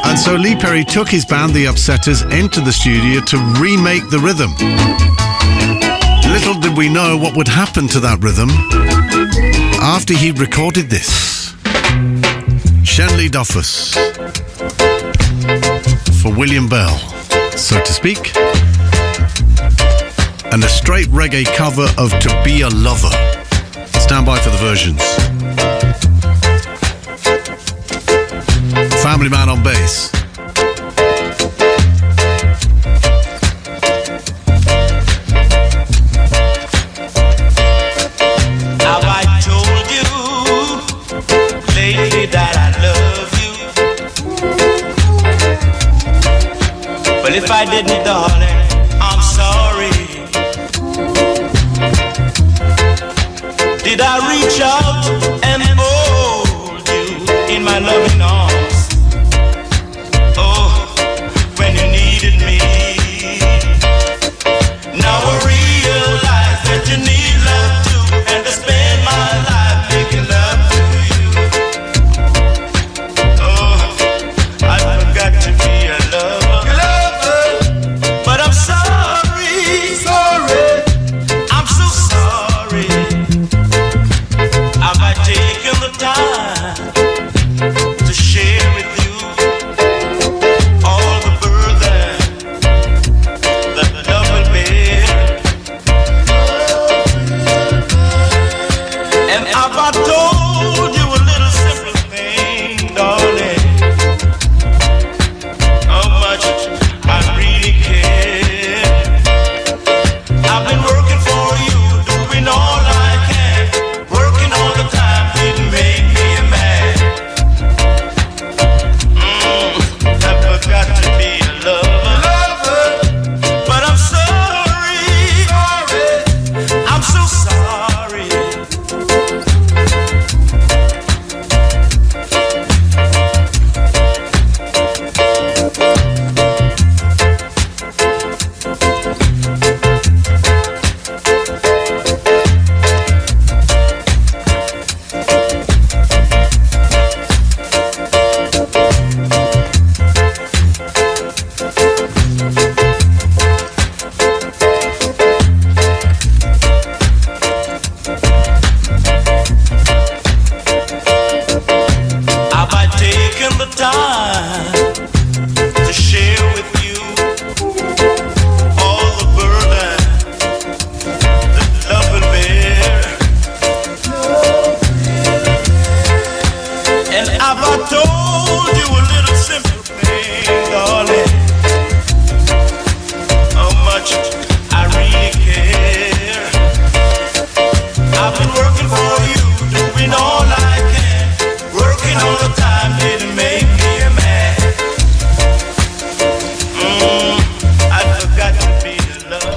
And so Lee Perry took his band, The Upsetters, into the studio to remake the rhythm. Little did we know what would happen to that rhythm after he recorded this. Shenley Duffus for William Bell, so to speak, and a straight reggae cover of To Be a Lover. Stand by for the versions. Family Man on bass. Have I told you lately that I love you? Well, if I didn't, darling, I'm sorry. Did I reach out and hold you in my loving arms? Oh, when you needed me. Now I realize that you need love too, and to spend my life making love to you. Oh, I forgot to be a lover, but I'm sorry, I'm so sorry. Have I taken the time to share with you all the burden that love will bear? And have I told you a little simple thing, darling? How much I really care. I've been working for you, doing all I can, working all the time, didn't make me a man. I forgot to be a lover, but I'm sorry, I'm so sorry. Have I taken the time to share with you all the burden that love will bear? And have I told you a little simple thing, darling? How much I really care. I've been working for you, doing all I can, working all the time, didn't make me a man. I forgot to be the love.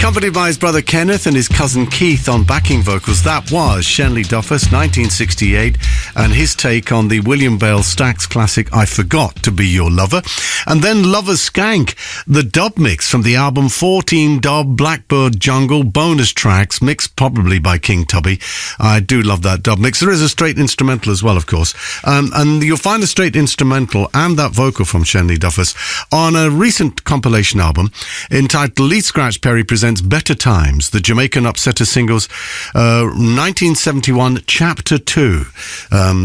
Accompanied by his brother Kenneth and his cousin Keith on backing vocals, that was Shenley Duffus, 1968, and his take on the William Bale Stax classic I Forgot to Be Your Lover. And then Lover's Skank, the dub mix from the album 14 Dub Blackbird Jungle bonus tracks, mixed probably by King Tubby. I do love that dub mix. There is a straight instrumental as well, of course. And you'll find the straight instrumental and that vocal from Shenley Duffus on a recent compilation album entitled Lee Scratch Perry Presents Better Times, the Jamaican Upsetter Singles, 1971, Chapter 2.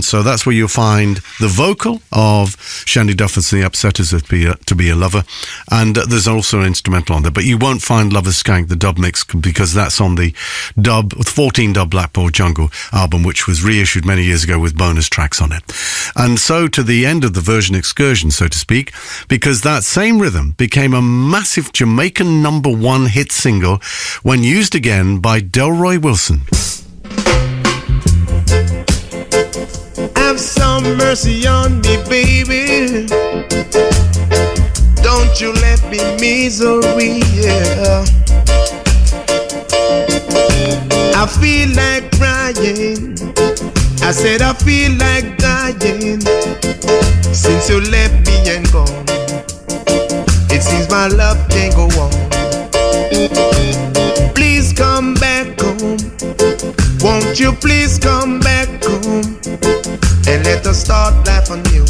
So that's where you'll find the vocal of Shenley Duffus and the Upsetters to be a Lover. And there's also an instrumental on there. But you won't find Lover's Skank, the dub mix, because that's on the 14 Dub Blackboard Jungle album, which was reissued many years ago with bonus tracks on it. And so to the end of the version excursion, so to speak, because that same rhythm became a massive Jamaican #1 hit single when used again by Delroy Wilson. Have some mercy on me, baby. Don't you let me misery, yeah. I feel like crying. I said I feel like dying since you left me and gone. It seems my love can't go on. Please come back home. Won't you please come back home and let us start life anew,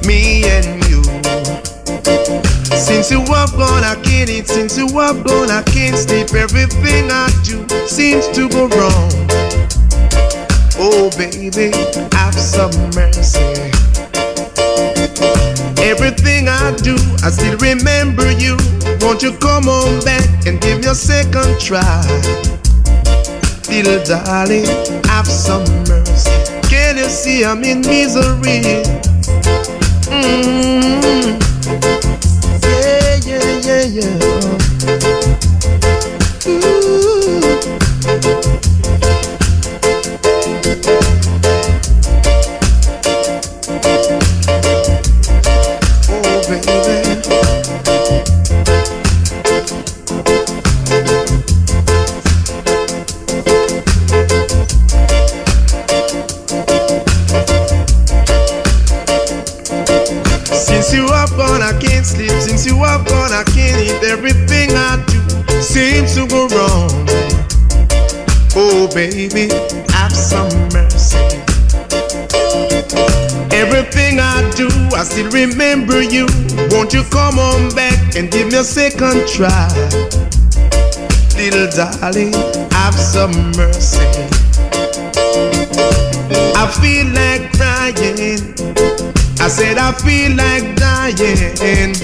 me and you. Since you have gone, I can't eat. Since you have gone, I can't sleep. Everything I do seems to go wrong. Oh baby, have some mercy. Everything I do, I still remember you. Won't you come on back and give me a second try? Little darling, have some mercy. Can you see I'm in misery? Yeah, yeah, yeah, yeah. Ooh. Oh, baby. Since you have gone, I can't sleep. Since you have gone, I can't eat. Everything I do seems to go wrong. Oh, baby, have some mercy. Everything I do, I still remember you. Won't you come on back and give me a second try? Little darling, have some mercy. I feel like crying. I said I feel like dying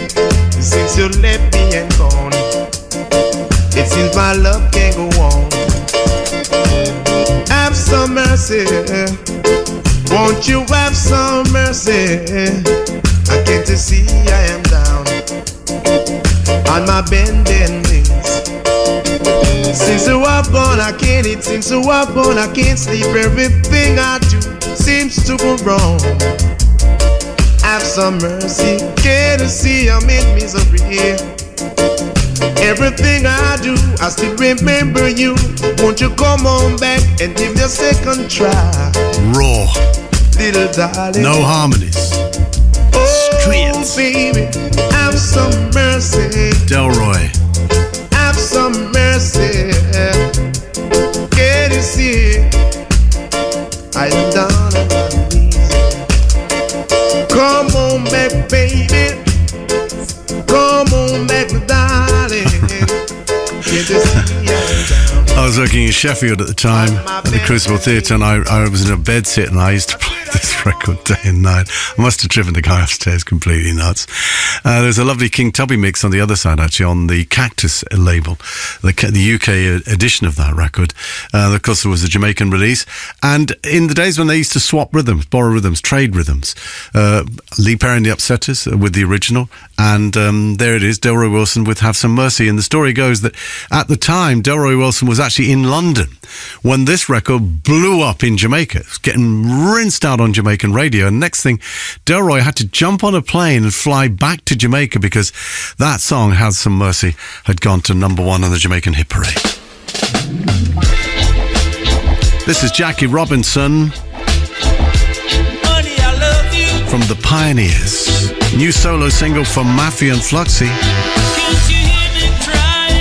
since you left me and gone. It seems my love can't go on. Have some mercy. Won't you have some mercy? I can't see I am down on my bending knees. Since you have gone, I can't eat. Since you have gone, I can't sleep. Everything I do seems to go wrong. Have some mercy, can't you see I'm in misery? Everything I do, I still remember you. Won't you come on back and give me a second try? Raw. Little darling. No harmonies. Oh, baby, have some mercy. Delroy. Have some mercy. Can't you see I am down on my knees. Come on back, baby. Come on back, darling. Can't you see I'm down? I was working in Sheffield at the time at the Crucible Theatre, and I was in a bed sit, and I used to play this record day and night. I must have driven the guy upstairs completely nuts. There's a lovely King Tubby mix on the other side, actually, on the Cactus label, the UK edition of that record. Of course, there was a Jamaican release. And in the days when they used to swap rhythms, borrow rhythms, trade rhythms, Lee Perry and the Upsetters with the original, and there it is, Delroy Wilson with Have Some Mercy. And the story goes that at the time, Delroy Wilson was actually in London when this record blew up in Jamaica. It was getting rinsed out on on Jamaican radio. And next thing, Delroy had to jump on a plane and fly back to Jamaica because that song, Have Some Mercy, had gone to number 1 on the Jamaican hit parade. This is Jackie Robinson from The Pioneers. New solo single from Mafia and Fluxy.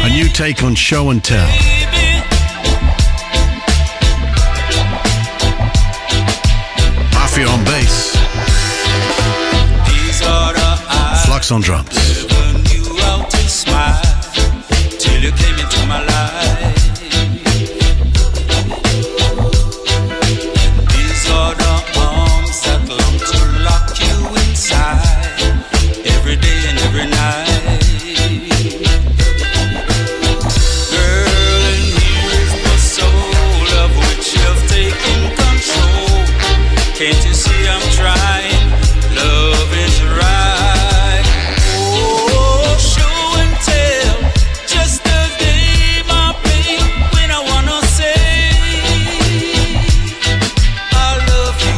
A new take on Show and Tell. Mafia on bass. Flux on drums. Till you came into my life. These are the arms that long to lock you inside every day and every night. Girl, and here is the soul of which you've taken control. Can't you see I'm trying? Love is right. Oh, show and tell. Just a game I play when I wanna say I love you.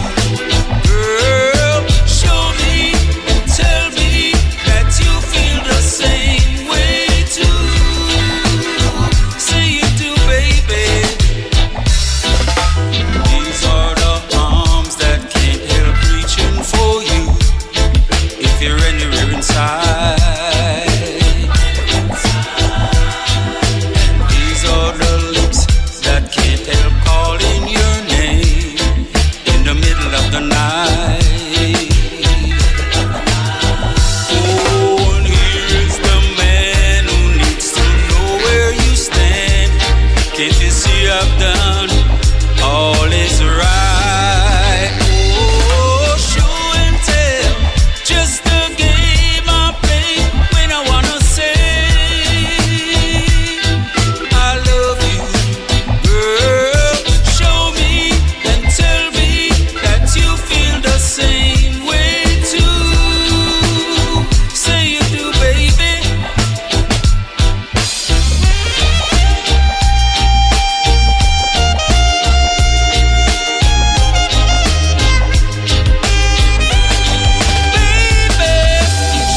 Girl, show me and tell me that you feel the same way too. Say you do, baby. These are the arms that can't help reaching for you if you're anywhere inside. These are the lips that can't help calling your name in the middle of the night. Oh, and here is the man who needs to know where you stand. Can't you see I've done all is right? Oh, show and tell. Just a game I play when I wanna say I love you. Girl, show me and tell me that you feel the same way too. Say you do, baby.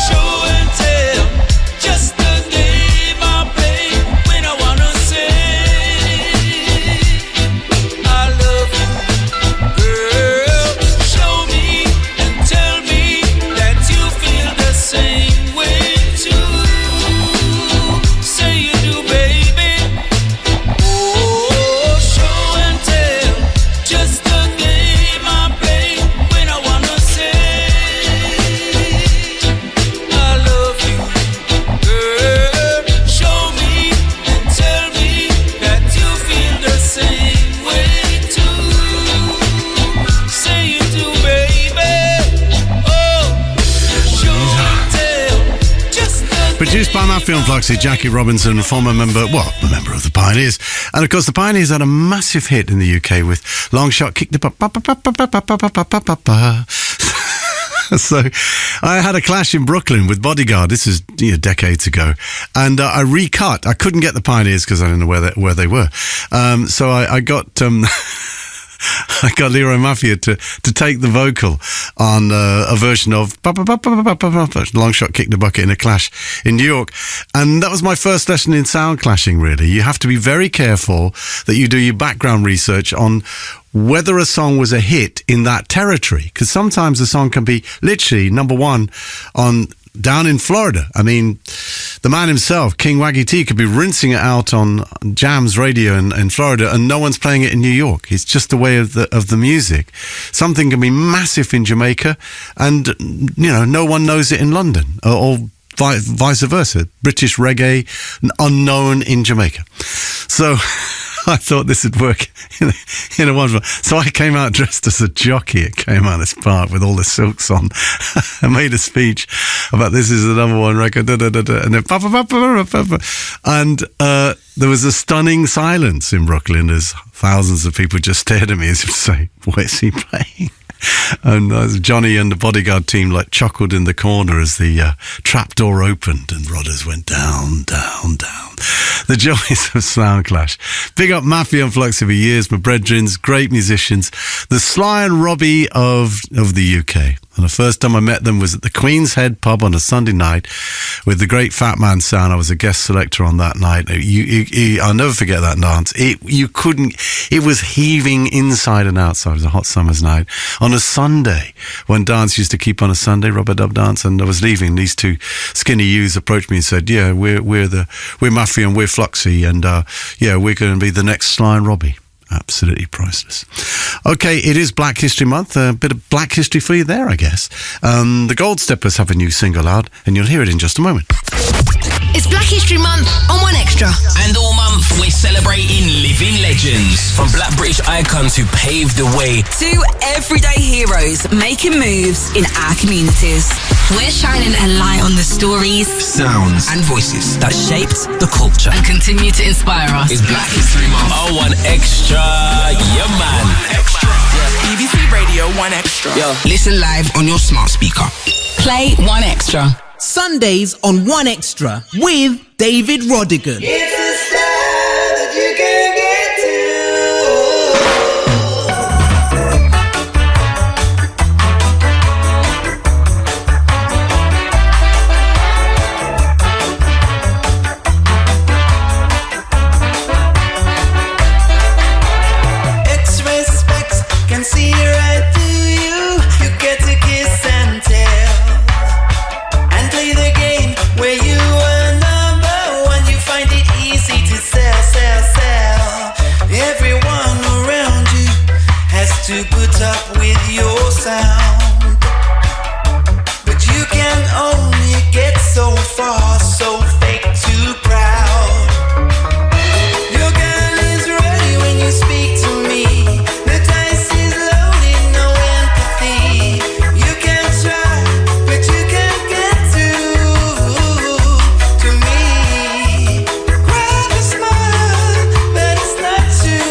Show and tell. Just a game I play when I wanna say I love you. Girl, show me and tell me that you feel the same way too. Say you do, baby. Oh, show and tell. Just a game I play when I wanna say I love you. Girl, show me and tell me that you feel the same way too. Say you do, baby. Oh, show and tell. Just a Produced by Mafia and Fluxy, Jackie Robinson, former member, well, a member of the Pioneers. And of course, the Pioneers had a massive hit in the UK with Long Shot Kick the So I had a clash in Brooklyn with Bodyguard. This is decades ago. And I recut. I couldn't get the Pioneers because I didn't know where they were. So I got... I got Leroy Mafia to take the vocal on a version of Long Shot Kick the Bucket in a clash in New York. And that was my first lesson in sound clashing, really. You have to be very careful that you do your background research on whether a song was a hit in that territory. Because sometimes a song can be literally number 1 on down in Florida. I mean, the man himself, King Waggy T, could be rinsing it out on Jams radio in Florida and no one's playing it in New York. It's just the way of the music. Something can be massive in Jamaica and, no one knows it in London or vice versa. British reggae, unknown in Jamaica. So I thought this would work in a wonderful. So I came out dressed as a jockey at Cayman Park with all the silks on. I made a speech about this is the number 1 record, and then and there was a stunning silence in Brooklyn as thousands of people just stared at me as if to say, "Where's he playing?" And Johnny and the Bodyguard team chuckled in the corner as the trap door opened and Rodders went down, down, down. The joys of Sound Clash. Big up Maffy and Flux over years, my brethrens, great musicians. The Sly and Robbie of the UK. And the first time I met them was at the Queen's Head pub on a Sunday night with the great Fat Man Sound. I was a guest selector on that night. I'll never forget that dance. It was heaving inside and outside. It was a hot summer's night on a Sunday when dance used to keep on a Sunday, rubber dub dance. And I was leaving. These two skinny youths approached me and said, "Yeah, we're Maffy and we're Fluxy, and we're going to be the next Sly and Robbie." Absolutely priceless. Okay, it is Black History Month. A bit of Black History for you there, I guess. The Gold Steppers have a new single out, and you'll hear it in just a moment. It's Black History Month on One Extra. And all month we're celebrating living legends. From Black British icons who paved the way to everyday heroes making moves in our communities. We're shining a light on the stories, sounds and voices that shaped the culture and continue to inspire us. It's Black History Month on One Extra. Yeah, man. Extra. BBC Radio 1 Extra. Yo, listen live on your smart speaker. Play 1 Extra. Sundays on 1 Extra with David Rodigan. It's a style that you can get X-ray specs can see right through you. You get to kiss and tell. Play the game where you are number one. You find it easy to sell. Everyone around you has to put up with your sound, but you can only get so far. So fake too proud. Your girl is ready when you speak to me. The dice is loaded, no empathy. You can try, but you can't get to me. Grab a smile, but it's not you.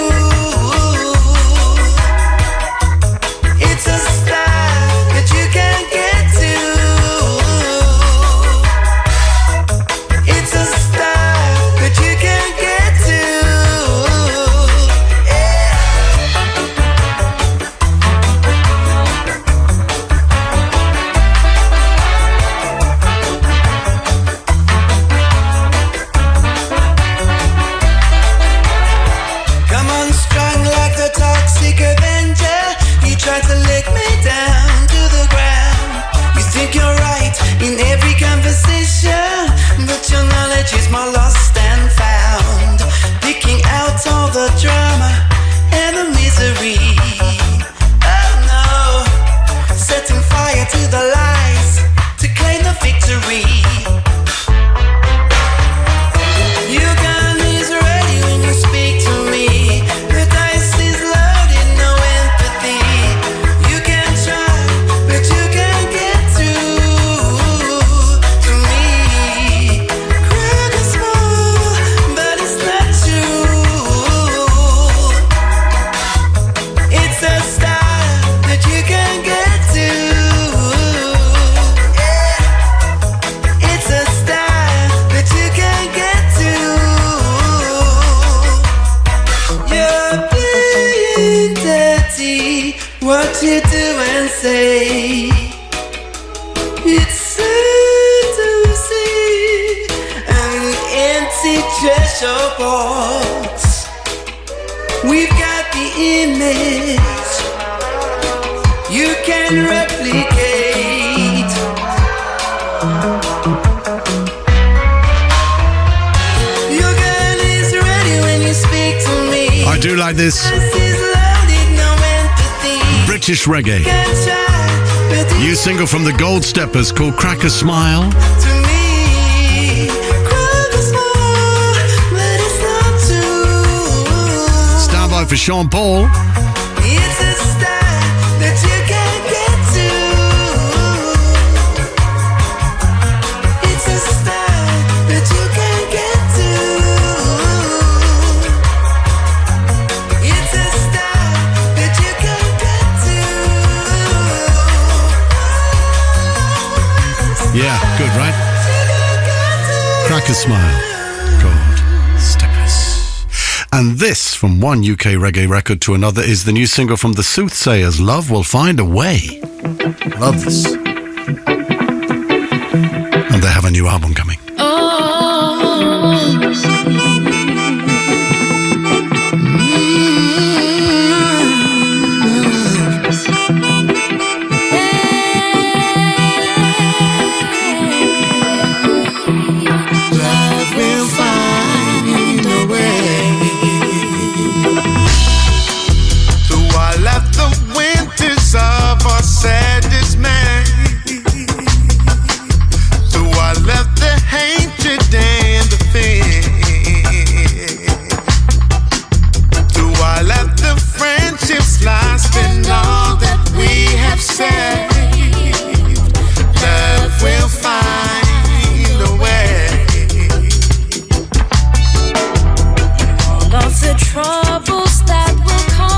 It's a style that you can't get to. It's a style that you can't get to. Come on strong like the toxic avenger. You try to lick me down to the ground. You think you're right in every conversation, but your knowledge is more lost and found. Picking out all the drama and the misery. Oh no, setting fire to the lies to claim the victory. Your gun is ready when you speak to me. The dice is loaded, no empathy. You can try, but you can't get to me. Crack a smile, but it's not you. It's a style that you can get to. It's a style that you can get to. You're playing dirty, what you do and say. It's sad to see an empty treasure box. We've got the image you can replicate. Your girl is ready when you speak to me. I do like this This is loaded, no empathy. British reggae. Can try, but New single from the Gold Steppers called Crack a Smile. to me, crack a smile, but it's not you. Stand by for Sean Paul. It's a style that you can't get to. It's a style that you can't get to. It's a style that you can't get to. Yeah, good, right? Crack a smile. God. And this, from one UK reggae record to another, is the new single from the Soothsayers, Love Will Find a Way. Love this. And they have a new album coming. Saddest man, though I left the hatred and the fear, though I left the friendships lost and all that we have said, love will find a way. All of the troubles that will come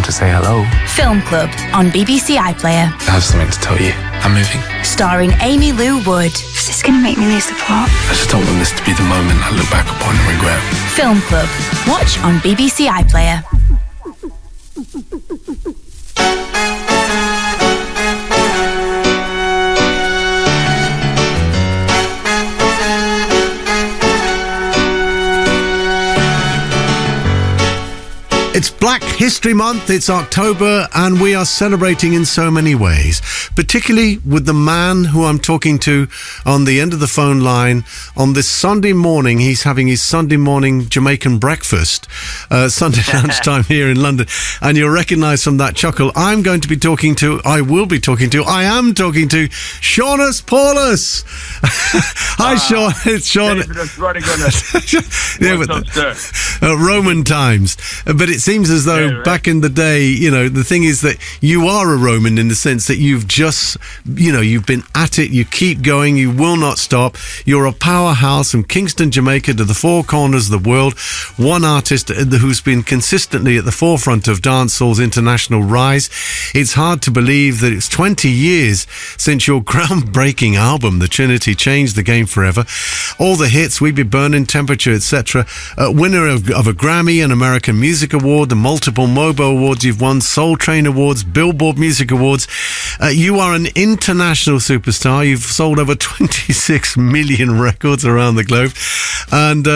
to say hello. Film Club on BBC iPlayer. I have something to tell you. I'm moving. Starring Amy Lou Wood. Is this going to make me lose the plot? I just don't want this to be the moment I look back upon and regret. Film Club. Watch on BBC iPlayer. It's Black History Month, it's October, and we are celebrating in so many ways, particularly with the man who I'm talking to on the end of the phone line on this Sunday morning. He's having his Sunday morning Jamaican breakfast, Sunday lunchtime here in London, and you'll recognise from that chuckle, I am talking to Seamus Paulus. Hi, Sean. It's Sean. Roman times. But it seems as though back in the day, you know, the thing is that you are a Roman in the sense that you've just, you know, you've been at it, you keep going, you will not stop. You're a powerhouse from Kingston, Jamaica to the four corners of the world. One artist who's been consistently at the forefront of dancehall's international rise. It's hard to believe that it's 20 years since your groundbreaking album, The Trinity, changed the game forever. All the hits, We Be Burning, Temperature, etc. Winner of a Grammy, an American Music Award, the multiple MOBO Awards you've won, Soul Train Awards, Billboard Music Awards. You are an international superstar. You've sold over 26 million records around the globe. And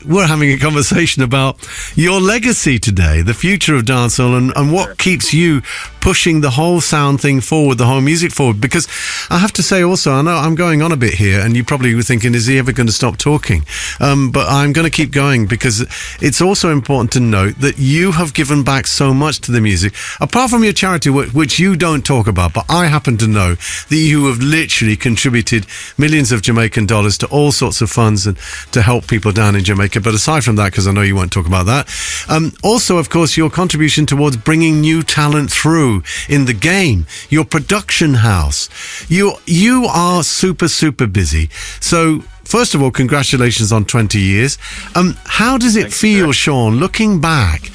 we're having a conversation about your legacy today, the future of dancehall, and what keeps you pushing the whole sound thing forward, the whole music forward. Because I have to say also, I know I'm going on a bit here, and you probably were thinking, is he ever going to stop talking? But I'm going to keep going, because it's also important to note that you have given back so much to the music, apart from your charity, which you don't talk about, but I happen to know that you have literally contributed millions of Jamaican dollars to all sorts of funds and to help people down in Jamaica. But aside from that, because I know you won't talk about that, also, of course, your contribution towards bringing new talent through in the game, your production house. You are super busy. So first of all, congratulations on 20 years. How does it feel, Sean, looking back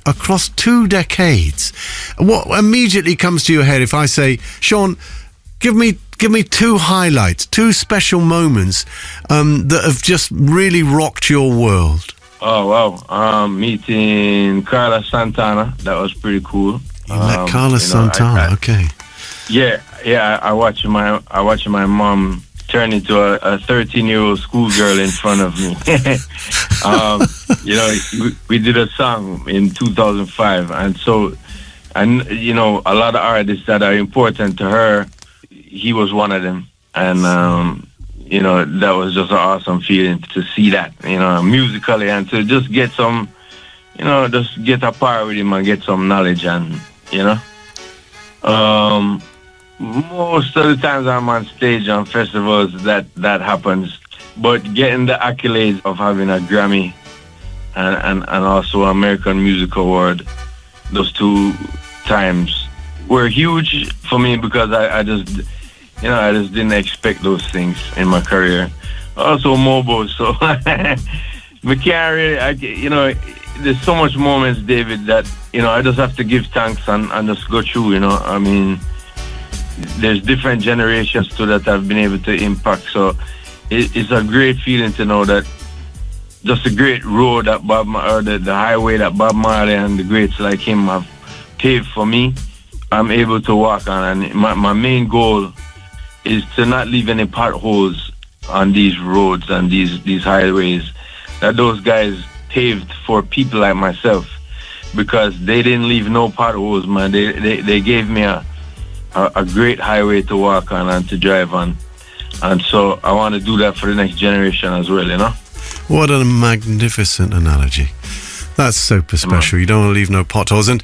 across 2 decades? What immediately comes to your head if I say, Sean, give me 2 highlights, 2 special moments that have just really rocked your world? Oh, wow. Meeting Carlos Santana, that was pretty cool. You met Carlos Santana, okay. Yeah. I watched my mom turn into a 13-year-old schoolgirl in front of me. We did a song in 2005, and a lot of artists that are important to her, he was one of them, and that was just an awesome feeling to see that, musically, and to just get some, just get a par with him and get some knowledge, and most of the times I'm on stage on festivals that happens, but getting the accolades of having a Grammy and also American Music Award, those 2 times were huge for me, because I just didn't expect those things in my career. Also mobile, so we can't really, there's so much moments, David, that, I just have to give thanks and just go through, I mean, there's different generations too that I've been able to impact, so it's a great feeling to know that just a great road that the highway that Bob Marley and the greats like him have paved for me, I'm able to walk on, and my main goal is to not leave any potholes on these roads and these highways that those guys paved for people like myself, because they didn't leave no potholes, man. They gave me a great highway to walk on and to drive on, and so I want to do that for the next generation as well, What a magnificent analogy. That's super special. You don't want to leave no potholes. And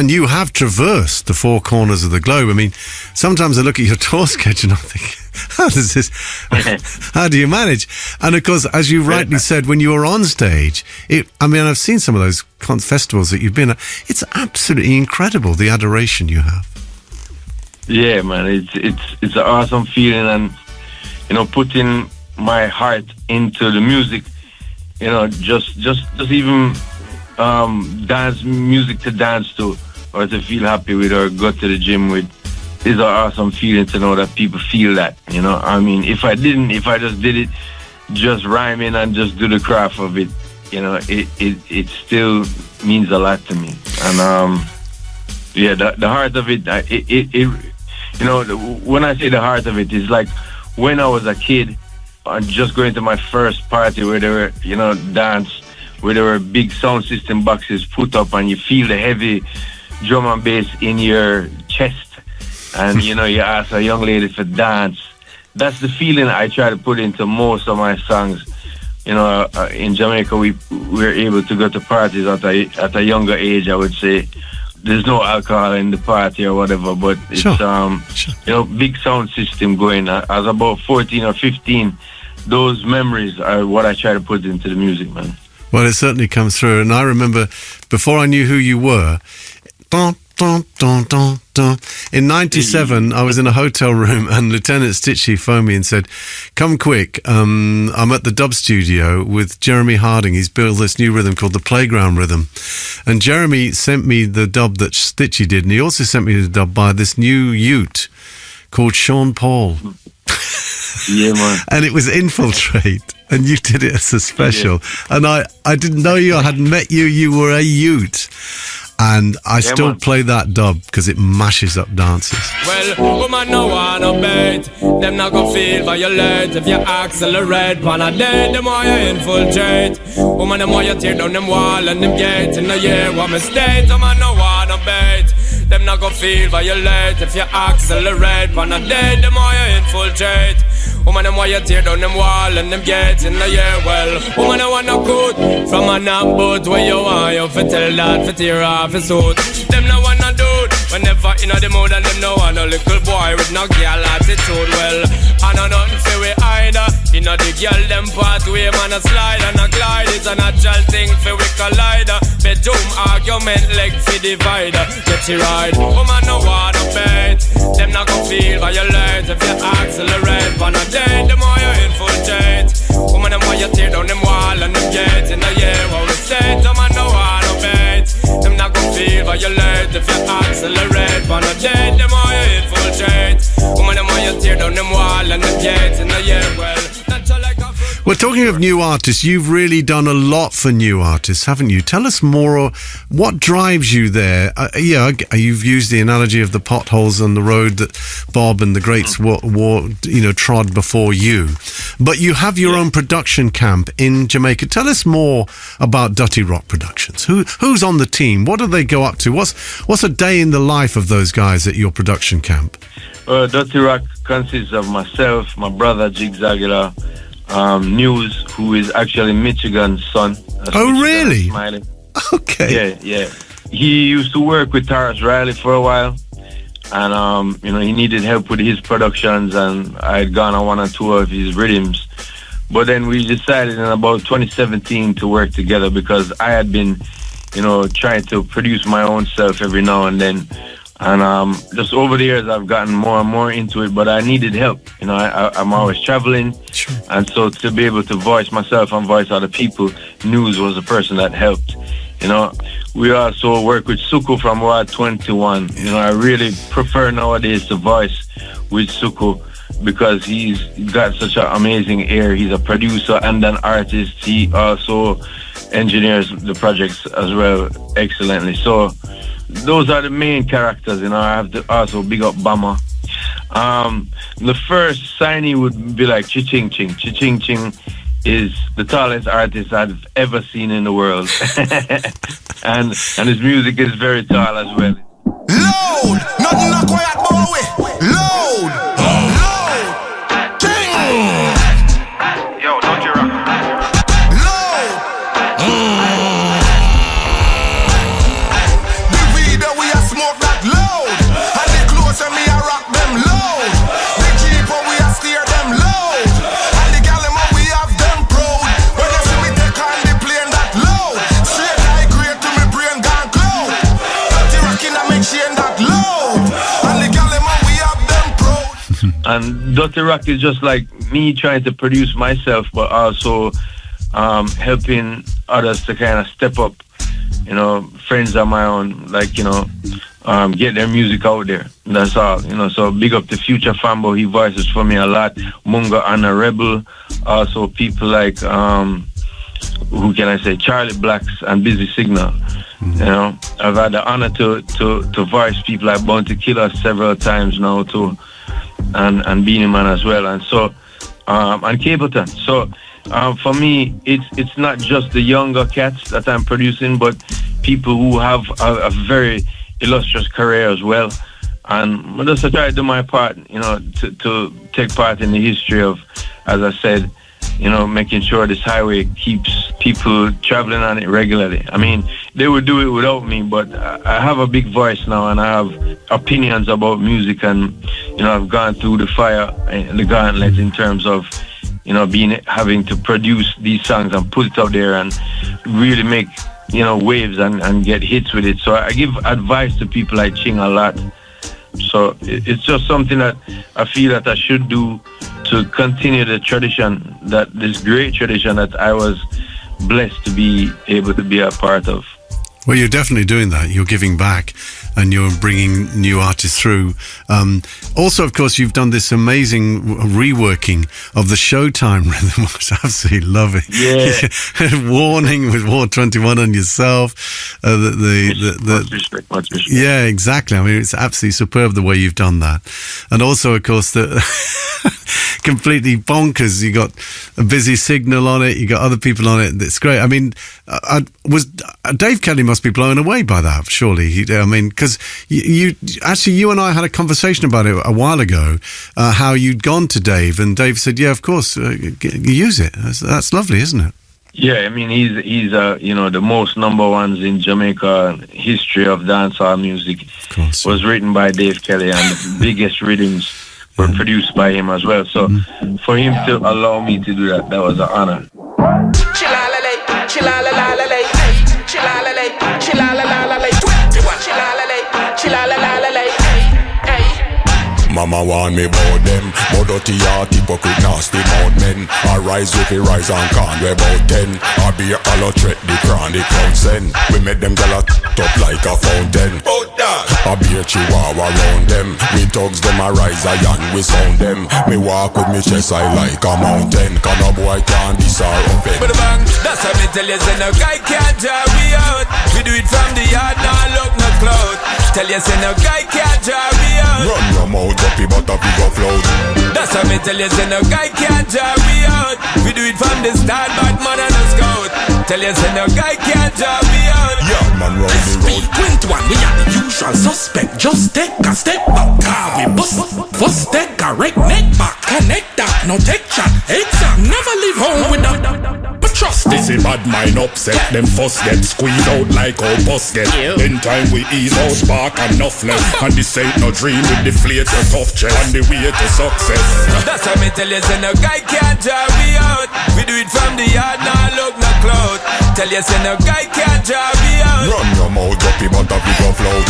you have traversed the 4 corners of the globe. I mean, sometimes I look at your tour schedule and I think, how do you manage? And of course, as you rightly said, when you were on stage, I've seen some of those festivals that you've been at. It's absolutely incredible, the adoration you have. Yeah, man, it's an awesome feeling, and, putting my heart into the music, just even dance music to dance to, or to feel happy with, or go to the gym with, is an awesome feeling to know that people feel that, I mean, if I just did it just rhyming and just do the craft of it, it still means a lot to me. And the heart of it, when I say the heart of it, is like when I was a kid and just going to my first party where there were, dance, where there were big sound system boxes put up, and you feel the heavy drum and bass in your chest, and you ask a young lady for dance. That's the feeling I try to put into most of my songs. In Jamaica, we're able to go to parties at a younger age, I would say. There's no alcohol in the party or whatever, but it's big sound system going. As about 14 or 15, those memories are what I try to put into the music, man. Well, it certainly comes through. And I remember, before I knew who you were, in 97, I was in a hotel room and Lieutenant Stitchie phoned me and said, come quick, I'm at the dub studio with Jeremy Harding. He's built this new rhythm called the Playground Rhythm. And Jeremy sent me the dub that Stitchie did, and he also sent me the dub by this new Ute called Sean Paul. Yeah, man. And it was Infiltrate, and you did it as a special. Yeah. And I didn't know you, I hadn't met you, you were a Ute. And I still play that dub because it mashes up dances. Well, woman no wanna bait. Them not gon' feel violate. If you accelerate, pan a day, the more you infiltrate. Woman, the more you tear down them wall and them gates. In the year, what mistake, woman no wanna bait. them not go feel violate. If you accelerate, on a day, the more you infiltrate. Woman, them why you tear down them wall and them gates in the year. Well, woman, I want no good from a knock boat where you want you fi tell that fi tear off his suit. Them no want no dude whenever in the mood, and them no want no little boy with no girl attitude. Well, I know nothing fi we either. You know the girl them pathway, man a slide and a glide. It's a natural thing fi we collide. Bedroom argument leg fi divider. Get you right, woman no wanna bait. Them not go feel violate if you accelerate. On a day, the more you infiltrate. Woman them why you tear down them wall and them gates in the year. How the state, them man no wanna bait. Them not go feel violate if you accelerate. On a day, the more you infiltrate. Woman them why you tear down them wall and them gates in the year. Well, that's all like a Well, talking of new artists, you've really done a lot for new artists, haven't you? Tell us more. What drives you there? You've used the analogy of the potholes on the road that Bob and the greats trod before you. But you have your own production camp in Jamaica. Tell us more about Dirty Rock Productions. Who's on the team? What do they go up to? What's a day in the life of those guys at your production camp? Dirty Rock consists of myself, my brother Jigs Aguilar, News, who is actually Michigan's son. Oh, really? Smiley. Okay. Yeah. He used to work with Taras Riley for a while, and he needed help with his productions, and I had gone on one or two of his rhythms. But then we decided in about 2017 to work together because I had been, trying to produce my own stuff every now and then. And just over the years, I've gotten more and more into it, but I needed help. I'm always traveling. Sure. And so to be able to voice myself and voice other people, News was the person that helped. We also work with Suku from Ward 21. I really prefer nowadays to voice with Suku because he's got such an amazing ear. He's a producer and an artist. He also engineers the projects as well excellently. So those are the main characters, I have to also big up Bama. The first signee would be like Chi-Ching Ching. Chi-Ching Ching is the tallest artist I've ever seen in the world. and his music is very tall as well. Loud! Nothing not quiet, boy! Loud! Loud! King! Yo, don't you rock? Loud! The video we a smoke that loud. And the clothes and me a rock them loud. The Jeep we a steer them loud. And the gal we have them proud. When you see me take on the plane that loud. Straight high grade to me brain gone cloud. Dirty rockin' a make chain that loud. And the gal we have them proud. And Dirty Rock is just like me trying to produce myself, but also helping others to kind of step up. Friends of my own, get their music out there. That's all. So big up to Future Fambo. He voices for me a lot. Munga and a Rebel. Also people like who can I say? Charlie Blacks and Busy Signal. I've had the honor to voice people like Bounty Killer several times now too, and Beanie Man as well, and so and Capleton. So for me, it's not just the younger cats that I'm producing, but people who have a very illustrious career as well. And I just try to do my part, to take part in the history of, as I said, making sure this highway keeps people traveling on it regularly. I mean, they would do it without me, but I have a big voice now, and I have opinions about music, and I've gone through the fire and the gauntlet in terms of having to produce these songs and put it out there and really make waves and get hits with it. So I give advice to people like Ching a lot. So it's just something that I feel that I should do to continue the tradition, this great tradition that I was blessed to be able to be a part of. Well, you're definitely doing that. You're giving back and you're bringing new artists through. Also, of course, you've done this amazing reworking of the Showtime rhythm, which I absolutely love it. Yeah. Warning with Ward 21 on yourself. Much respect. Yeah, exactly. I mean, it's absolutely superb the way you've done that. And also, of course, the completely bonkers. You got a Busy Signal on it. You got other people on it. It's great. I mean, Dave Kelly must be blown away by that, surely. Because you and I had a conversation about it a while ago, how you'd gone to Dave, and Dave said, "Yeah, of course, use it." That's lovely, isn't it? Yeah, I mean, he's the most number ones in Jamaica history of dancehall music. Of course, was written by Dave Kelly, and the biggest rhythms were produced by him as well. So for him to allow me to do that was an honor. Mama want me about them, but dirty heart, hypocrite, nasty mouth men. I rise with the rise and can't we about 10. I be a hollow threat, the crown, the crown send. We make them gala up like a fountain. I be a chihuahua round them. We thugs them a rise, and we sound them. Me walk with me chest high like a mountain. Cause no boy can this or open. But bang, that's how me tell you, say no guy can't drive me out. We do it from the yard, now look no cloud. Tell you, say no guy can't drive me out. Run your mouth up, but a big float. That's how me tell you, say no guy can't drive me out. We do it from the start, bad man and a scout. Tell you, say no guy can't drive me out. Yeah, man, run the road. 21, we are the usual suspect. Just take a step back, car we bust. First take a right neck back. Connect that, no take chat. Exact, never leave home without. But trust this, a bad mind upset. Them first get squeezed out like old bus get. In time we ease out, spark enough left. And this ain't no dream with deflate a tough chest. On the way to success. That's how me tell you, say no guy can't drive me out. We do it from the yard, now look no cloud. Tell you, say no guy can't drive me out. Run your mouth up, but a big float.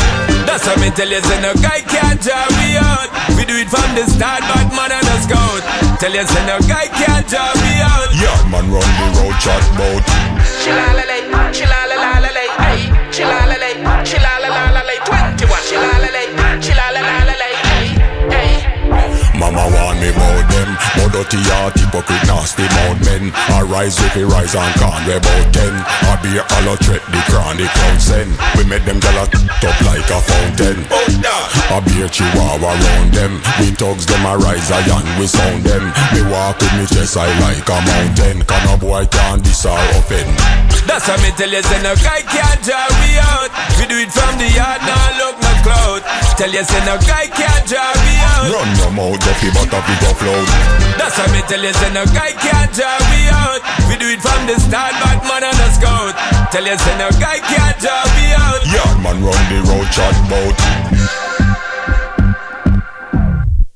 That's how me tell you, say no guy can't drive me out. We do it from the start, bad man and a scout. Tell you, say no guy can't drive me out. Yeah, man, run the road, chat bout. Chilalale, chilalalale, ay, chilalale, chilalalale, 21, chilalale, chilalalale, ay, ay. Mama want me about them, but dirty heart, hypocrite, nasty mouth men. I rise with the rise and can't we about 10. I be a hollow threat, the crown, the crown send. We make them gala up like a fountain. I be a chihuahua round them. We thugs them a rise and we sound them. Me walk with me chest high like a mountain. Cause no boy can this or offend. That's how me tell you, say no guy can't drive me out. We do it from the yard, now look no cloud. Tell you, say no guy can't drive me out. Run your mouth up, but a big float. That's how me tell you, say no guy can't drive me out. We do it from the start, bad man and a scout. Tell you, say no guy can't drive me out. Yeah, man, run the road, chat bout.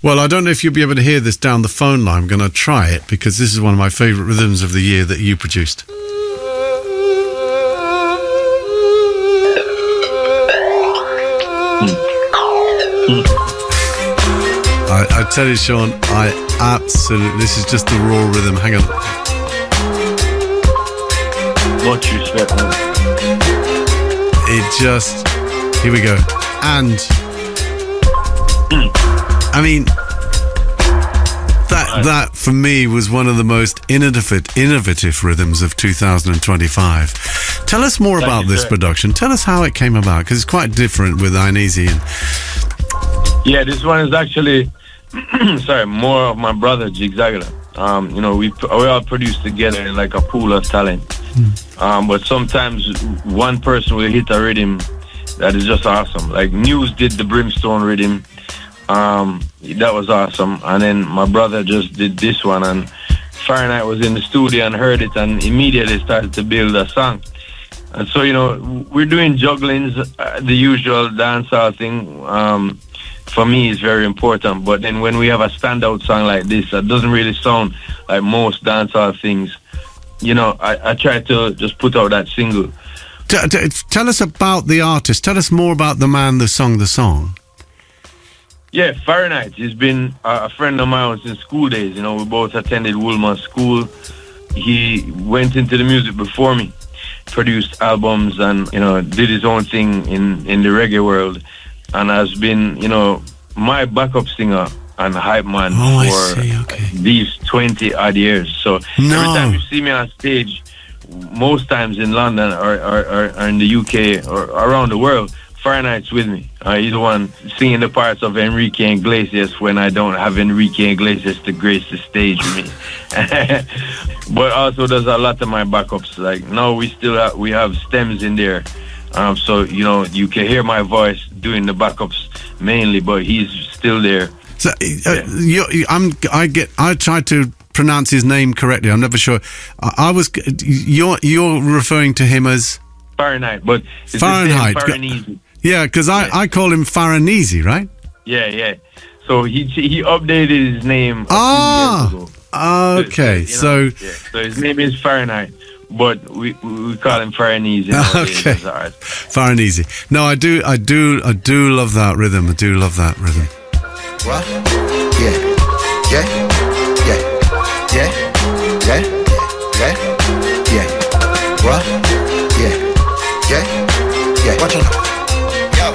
Well, I don't know if you'll be able to hear this down the phone line. I'm going to try it because this is one of my favourite rhythms of the year that you produced. I tell you, Sean, this is just the raw rhythm. Hang on. Much respect, man. Here we go. And, I mean, that for me was one of the most innovative rhythms of 2025. Tell us more about this production. Tell us how it came about, because it's quite different with Ineasy. Yeah, this one is actually, more of my brother, Jigzagala. We all produce together in like a pool of talent. But sometimes one person will hit a rhythm that is just awesome. Like News did the Brimstone rhythm. That was awesome. And then my brother just did this one, and Fahrenheit was in the studio and heard it and immediately started to build a song. And so, we're doing jugglings, the usual dancehall thing. For me, is very important. But then when we have a standout song like this that doesn't really sound like most dancehall things, I try to just put out that single. Tell us about the artist. Tell us more about the man that sung the song. Yeah, Fahrenheit. He's been a friend of mine since school days. We both attended Woolman School. He went into the music before me, produced albums, and did his own thing in the reggae world, and has been my backup singer and hype man for these 20 odd years. So every time you see me on stage, most times in London or in the UK or around the world, Fahrenheit's with me. He's the one singing the parts of Enrique Iglesias when I don't have Enrique Iglesias to grace the stage with me. But also does a lot of my backups. Like now we have stems in there. So you can hear my voice doing the backups mainly, but he's still there. So I tried to pronounce his name correctly. I'm never sure. You're referring to him as Fahrenheit, but it's Fahrenheit. Farahneezy. Yeah, because I call him Farahneezy, right? Yeah. So he updated his name. A few years ago. Okay. So his name is Fahrenheit, but we call him Farahneezy. Okay. Farahneezy. No, I do love that rhythm. I do love that rhythm. What? Yeah. What? Yeah. Watch out. Yo.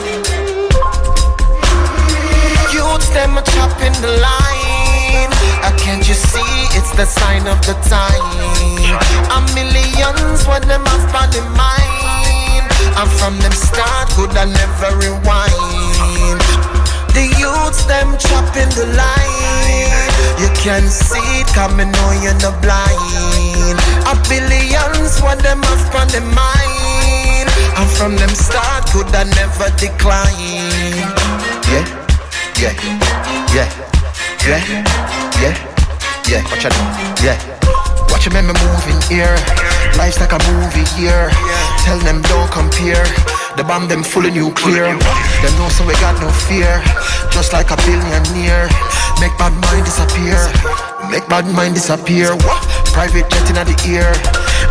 Youths them a chopping the line. Can't you see it's the sign of the time? A millions what them have on the mind. And from them start could I never rewind. The youths them chopping the line. You can see it coming, know you're not blind. A billions what them have on the mind. And from them start could I never decline. Yeah. Watch out. Yeah. Watch them moving here. Life's like a movie here. Tell them don't compare. The bomb them full of nuclear. Them know so we got no fear. Just like a billionaire. Make bad mind disappear. Make bad mind disappear. Private jet in the ear.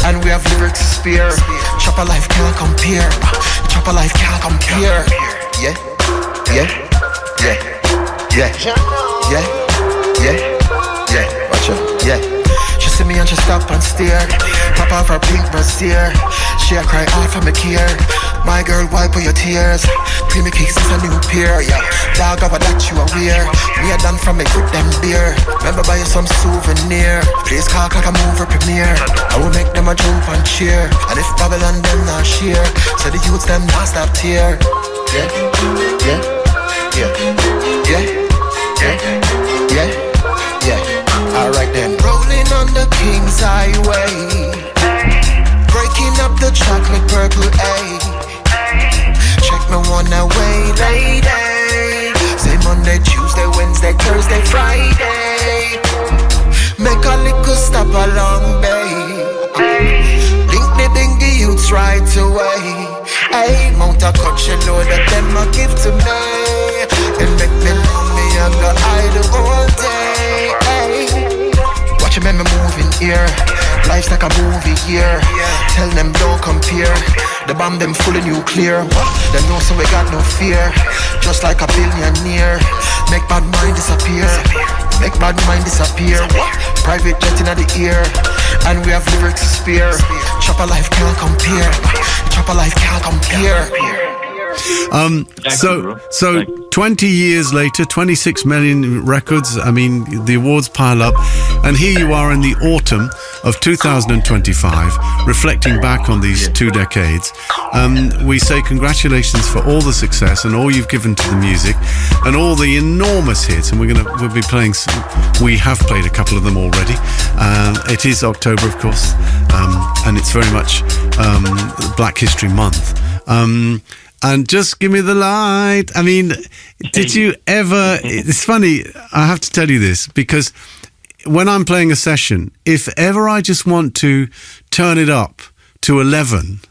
And we have lyrics to spare. Chopper life can't compare. Chopper life can't compare. Yeah. Watch out. Yeah. She see me and she stop and stare. Pop off her pink brassiere. She a cry off of me care. My girl, wipe away your tears. Pre me kicks is a new pair. Yeah. Dog over that you are wear. Me a done from me with them beer. Remember buy you some souvenir. Please call like a movie premiere. I will make them a jump and cheer. And if Babylon them not share, so the youths them not stop tear. Yeah. Alright then. Rolling on the King's Highway. Breaking up the chocolate purple A. Check me one away, lady. Say Monday, Tuesday, Wednesday, Thursday, Friday. Make a little stop along bay. Link the dingy youths right away. Hey, Mount a cut you know that them a give to me. And make me know me I go idle all day. Hey. Watch them moving here. Life's like a movie here. Tell them don't compare. The bomb them full of nuclear. Them know so we got no fear. Just like a billionaire. Make bad mind disappear. Make bad mind disappear. Private jet in the ear. And we have lyrics to spare. Chopper life can't compare. Chopper life can't compare. So 20 years later, 26 million records. I mean, the awards pile up, and here you are in the autumn of 2025, reflecting back on these 2 decades. We say congratulations for all the success and all you've given to the music, and all the enormous hits. And we'll be playing. We have played a couple of them already. It is October, of course, and it's very much Black History Month. And just give me the light. I mean, did you ever... It's funny, I have to tell you this, because when I'm playing a session, if ever I just want to turn it up to 11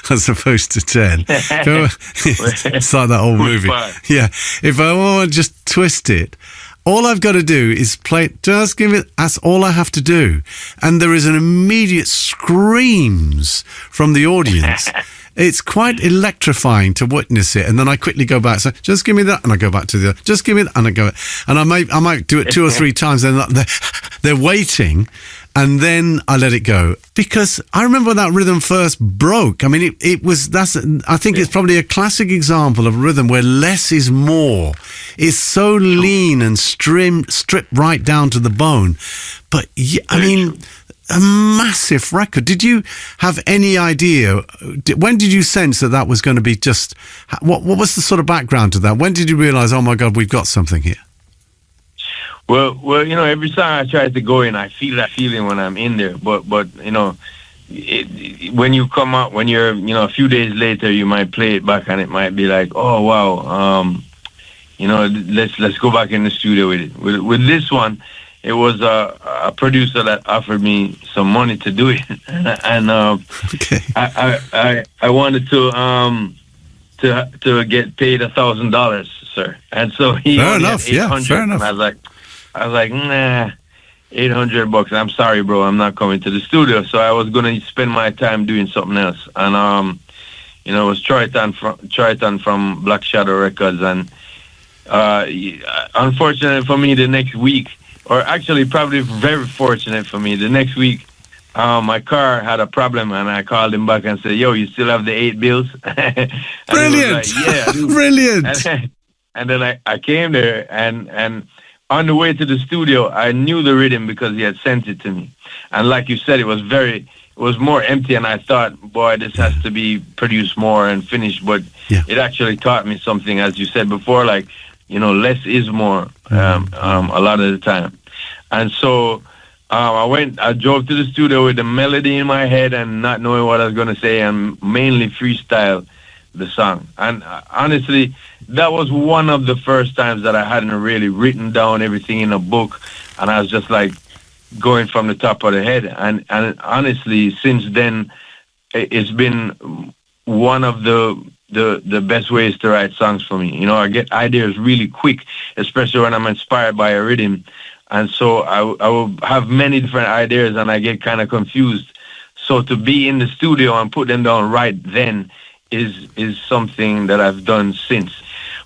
as opposed to 10, it's like that old movie. Yeah, if I want to just twist it, all I've got to do is play, just give it, that's all I have to do. And there is an immediate screams from the audience. It's quite electrifying to witness it, and then I quickly go back. So just give me that, and I go back to the other. Just give me that, and I go. And I might do it 2 or 3 times. Then they're waiting, and then I let it go, because I remember when that rhythm first broke. I mean, I think it's probably a classic example of rhythm where less is more. It's so lean and stripped right down to the bone. But yeah, I mean, a massive record. Did you have any idea? When did you sense that was going to be just? What was the sort of background to that? When did you realise, oh my God, we've got something here? Well, every song I try to go in, I feel that feeling when I'm in there. But when you come out, when you're, a few days later, you might play it back and it might be like, oh wow, let's go back in the studio with it. With this one, it was a producer that offered me some money to do it, and okay. I wanted to get paid $1,000, sir. And so he fair only enough, had 800, yeah, fair enough. And I was like, nah, $800. I'm sorry, bro, I'm not coming to the studio. So I was gonna spend my time doing something else, and it was Triton from Black Shadow Records, and unfortunately for me, the next week. Or actually, probably very fortunate for me. The next week, my car had a problem, and I called him back and said, "Yo, you still have the 8 bills?" And brilliant! Like, yeah, brilliant! And then I came there, and on the way to the studio, I knew the rhythm because he had sent it to me. And like you said, it was more empty, and I thought, boy, this has to be produced more and finished. But it actually taught me something, as you said before, like, less is more a lot of the time. And so I drove to the studio with the melody in my head and not knowing what I was going to say, and mainly freestyle the song. And honestly, that was one of the first times that I hadn't really written down everything in a book, and I was just like going from the top of the head. And honestly, since then, it's been one of the best ways to write songs for me. I get ideas really quick, especially when I'm inspired by a rhythm. And so I will have many different ideas, and I get kind of confused. So to be in the studio and put them down right then is something that I've done since.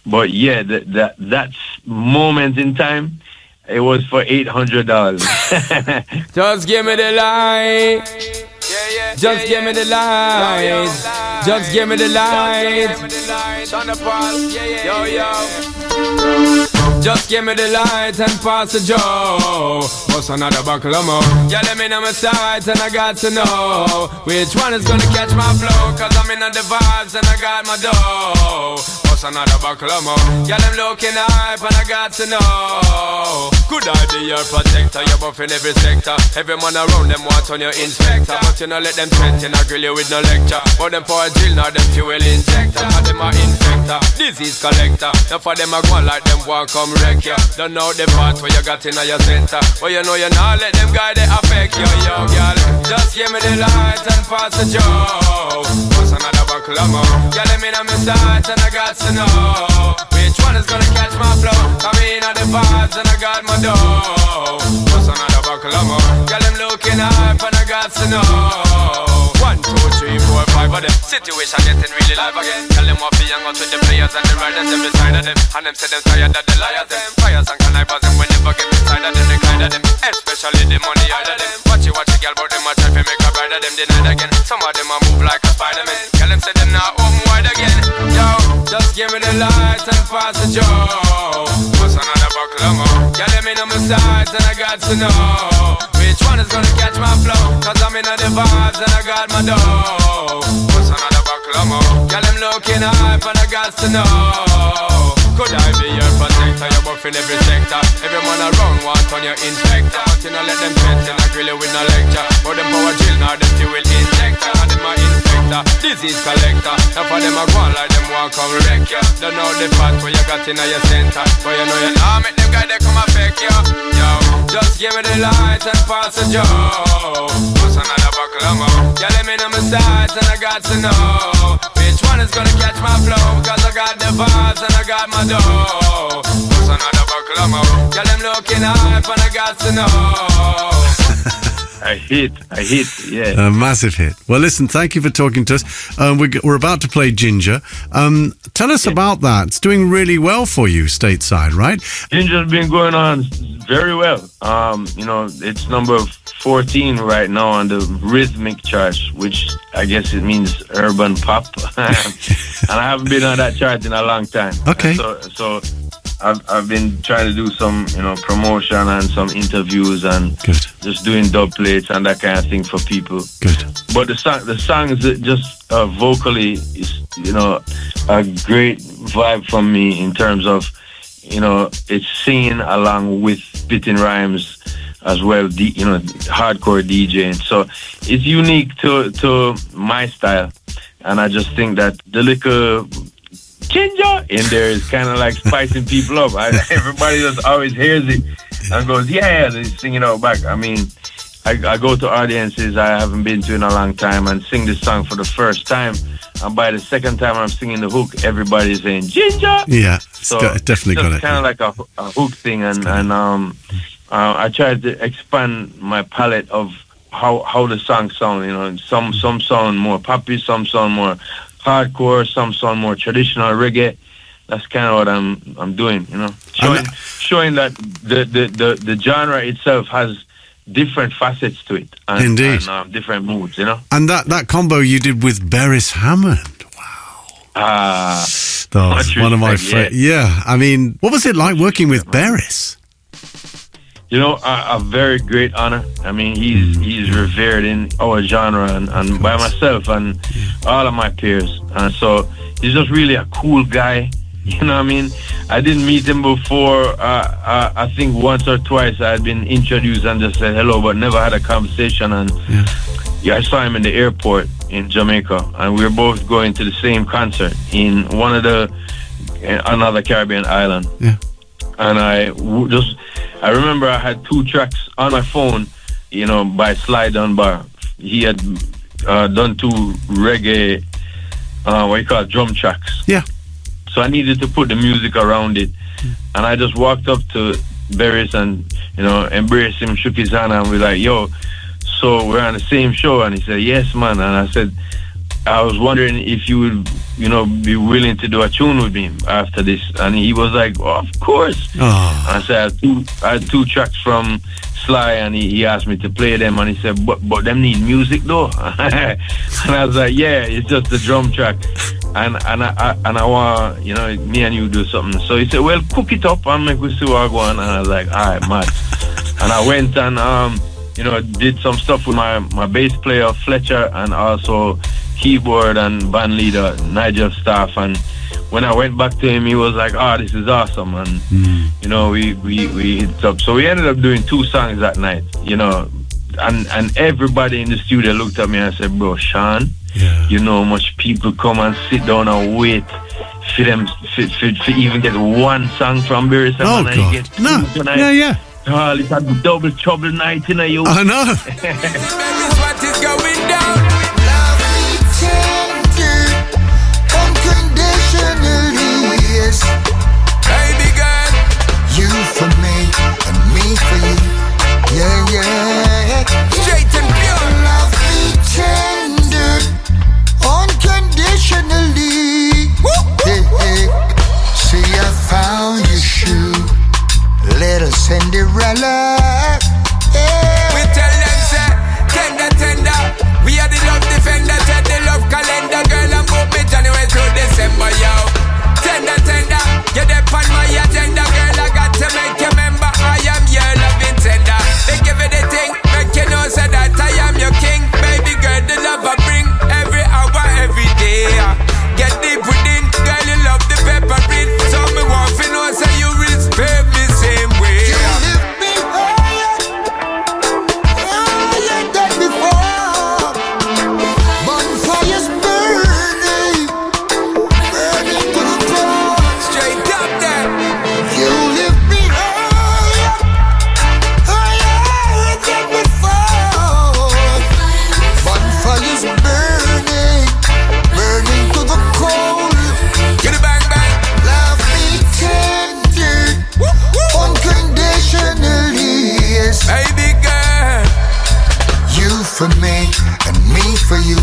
But yeah, that moment in time, it was for $800. Just give me the light. Just give me the light. Just give me the light. Just give me the light and pass the joe. What's another buckle of more? Yeah, let me know my sights and I got to know which one is gonna catch my flow. Cause I'm in the vibes and I got my dough. What's another buckle of more? Yeah, I'm looking hype and I got to know. Could I be your protector? You're buff in every sector. Every man around them want on your inspector. But you know let them threaten, I grill you with no lecture. But them for a drill, now them fuel injector. Now them a infector, disease collector. Now for them a go like them want come wreck ya. Don't know the part where you got in your center. But you know you not let them guy they affect you, yo, girl. Just give me the light and pass the joe. What's another buckle of more? Yeah, let me know my sights and I got to know which one is gonna catch my flow. Come in on the vibes and I got my dough. What's another buckle of more? Girl, I'm looking hype and I got to know. 1, 2, 3, 4, 5 of them. Situation getting really live again. Tell them what be young out with the players and the riders every side of them. And them say them tired of the liars them. Fires and connivers them when never get inside of them. They kind of them, especially the money out of them. Watch it, girl, but them a try to make a bride of them denied again. Some of them a move like a Spider-Man. Tell them say them not open wide again. Yo, just give me the light and pass the joe. What's another buckle of more? Yeah, let me know my sides and I got to know which one is gonna catch my flow. Cause I'm in the vibes and I got my dough. What's another buckle of more? Yeah, I'm looking hype and I got to know. Could I be your protector? You're buff in every sector. Every man around want on your inspector. But you know let them threaten, I grill you with no lecture. But them power drill, now them fuel injector. Now them a infector, disease collector. Now for them a go on like them want come wreck ya. Don't know the part where you got in your center. But you know you nah make them guy they come affect ya. Yo, just give me the light and pass the joe. What's another buckle of more? Yeah, let me know my sights and I got to know which one is gonna catch my flow. Cause I got the vibes and I got my dough. What's another buckle of more? Yeah, them looking hype and I got to know. A hit, yeah. A massive hit. Well, listen, thank you for talking to us. We're about to play Ginger. Tell us about that. It's doing really well for you stateside, right? Ginger's been going on very well. It's number 14 right now on the rhythmic chart, which I guess it means urban pop. And I haven't been on that chart in a long time. Okay. So I've been trying to do some, promotion and some interviews and good. just doing dub plates and that kind of thing for people. Good. But the songs just vocally is, you know, a great vibe from me in terms of, you know, it's singing along with spitting rhymes as well, you know, hardcore DJing. So it's unique to my style. And I just think that the little ginger in there is kind of like spicing people up. Everybody just always hears it and goes, yeah, they're singing out back. I mean, I go to audiences I haven't been to in a long time and sing this song for the first time. And by the second time I'm singing the hook, everybody's saying, ginger! Yeah, so definitely got it. It's kind of like a hook thing. And I tried to expand my palette of how the songs sound. You know, some sound more poppy, some sound more hardcore, some sound more traditional reggae. That's kind of what I'm doing, you know, showing that the genre itself has different facets to it. And, Indeed. And different moods, you know. And that combo you did with Beres Hammond. Wow. One of my favorite. Yeah. I mean, what was it like working with Beres? You know, a very great honor. I mean, he's revered in our genre and by myself and all of my peers. And so he's just really a cool guy. You know what I mean? I didn't meet him before. I think once or twice I had been introduced and just said hello, but never had a conversation. And I saw him in the airport in Jamaica, and we were both going to the same concert in another Caribbean island. Yeah. And I remember I had 2 tracks on my phone, you know, by Sly Dunbar. He had done 2 reggae, drum tracks. Yeah. So I needed to put the music around it. And I just walked up to Beres and, you know, embraced him, shook his hand, and we're like, yo, so we're on the same show. And he said, yes, man. And I said, I was wondering if you would, you know, be willing to do a tune with me after this. And he was like, oh, of course. Oh. And I said, I had 2 tracks from Sly, and he asked me to play them, and he said, but them need music though. And I was like, yeah, it's just the drum track. And I want, you know, me and you do something. So he said, well, cook it up and make we see what I go on. And I was like, all right, mad. And I went and, you know, did some stuff with my bass player, Fletcher, and also keyboard and band leader, Nigel Staff. And when I went back to him, he was like, oh, this is awesome. And, you know, we hit it up. So we ended up doing 2 songs that night, you know. And everybody in the studio looked at me and said, bro, Sean, you know how much people come and sit down and wait for them for even get 1 song from Beres Hammond. Oh, God. Get 2 no. tonight. Yeah. Oh, it's a double trouble night, you know, you. I know. What is going down? Love me tender, unconditionally, yes. Baby girl, you for me and me for you, yeah. Straight and pure. Love me tender, unconditionally. Hey. See, I found your shoe, little Cinderella. Yeah. We tell them say, tender. We are the love defender, check the love calendar, girl, and put me January to December, yo. Tender, you're there on my agenda, girl. I got to make you remember I am your loving tender. They give it the thing, make you know say that I am your king, baby girl. The love I bring every hour, every day. Get deep within, girl. You love the peppering, so me want to know say you respect me same way. You lift me higher than before. Bonfires burning to the core. Straight up there. You lift me higher than before. Bonfires burning to the core. Get it bang bang. Love me tender, unconditionally, yes. Baby girl, you for me and me for you,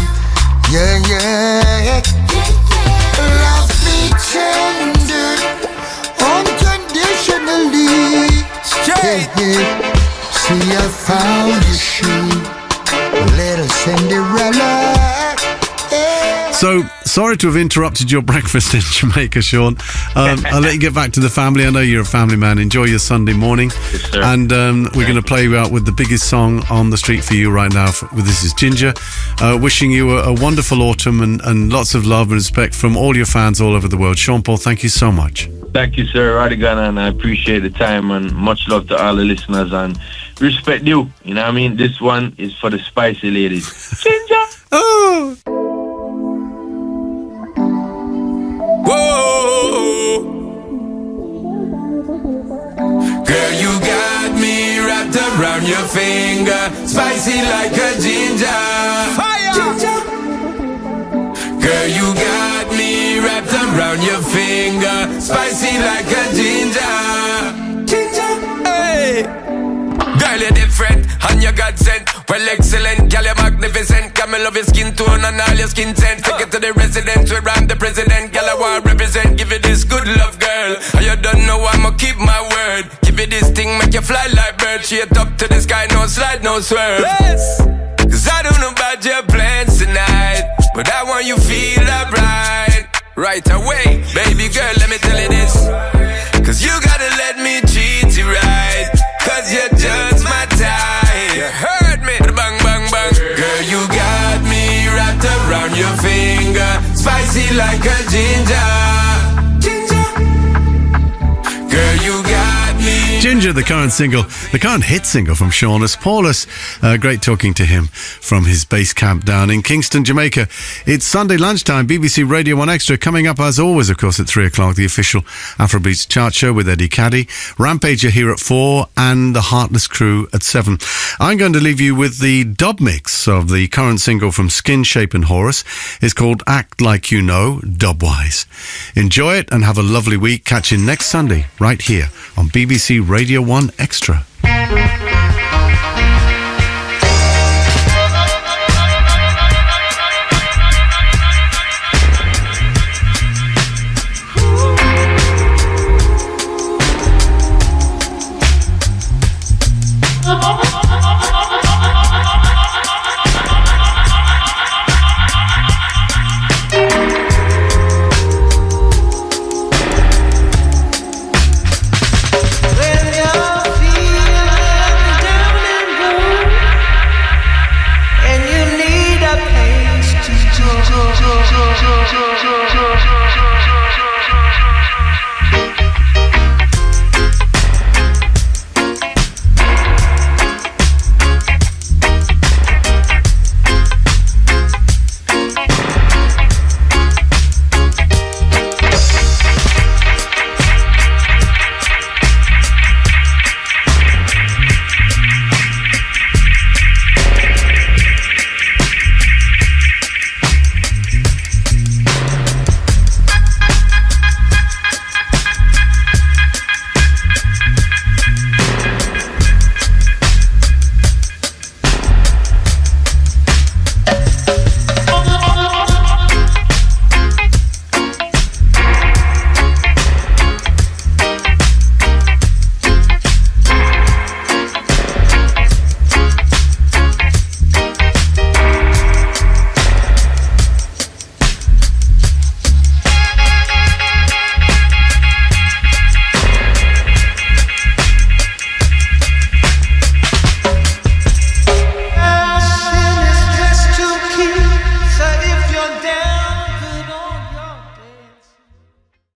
yeah. Love me tender, unconditionally, straight. See, I found your shoe, little Cinderella. Yeah. So Sorry to have interrupted your breakfast in Jamaica, Sean. I'll let you get back to the family. I know you're a family man. Enjoy your Sunday morning. Yes, sir. And we're going to play you out with the biggest song on the street for you right now. This is Ginger. Wishing you a wonderful autumn and lots of love and respect from all your fans all over the world. Sean Paul, thank you so much. Thank you, sir, Rodigan, and I appreciate the time and much love to all the listeners and respect you. You know what I mean? This one is for the spicy ladies. Ginger! Oh! Whoa. Girl, you got me wrapped around your finger, spicy like a ginger. Fire! Ginger. Girl, you got me wrapped around your finger, spicy like a ginger. Ginger. Hey. Girl, you're different, and you got sent. Well, excellent, girl, you're magnificent. Girl, me love your skin tone and all your skin tint. Take it to the residence where I'm the president. Girl, I want to represent. Give you this good love, girl. And you don't know I'ma keep my word. Give you this thing, make you fly like bird. Straight up to the sky, no slide, no swerve. Yes. Cause I don't know about your plans tonight, but I want you feel alright. Right away, baby girl, let me tell you this. Cause you gotta let me treat you right. Cause you're just my type. You heard me. Bang, bang, bang. Girl, you got me wrapped around your finger, spicy like a ginger. Ginger. Girl, you got me. Ginger, the current hit single from Seamus Paulus. Great talking to him from his base camp down in Kingston, Jamaica. It's Sunday lunchtime, BBC Radio 1 Extra. Coming up, as always, of course, at 3 o'clock, the official Afrobeats chart show with Eddie Caddy. Rampage are here at 4 and the Heartless Crew at 7. I'm going to leave you with the dub mix of the current single from Skin, Shape and Horus. It's called Act Like You Know, dubwise. Enjoy it and have a lovely week. Catch you next Sunday right here on BBC Radio 1 Extra.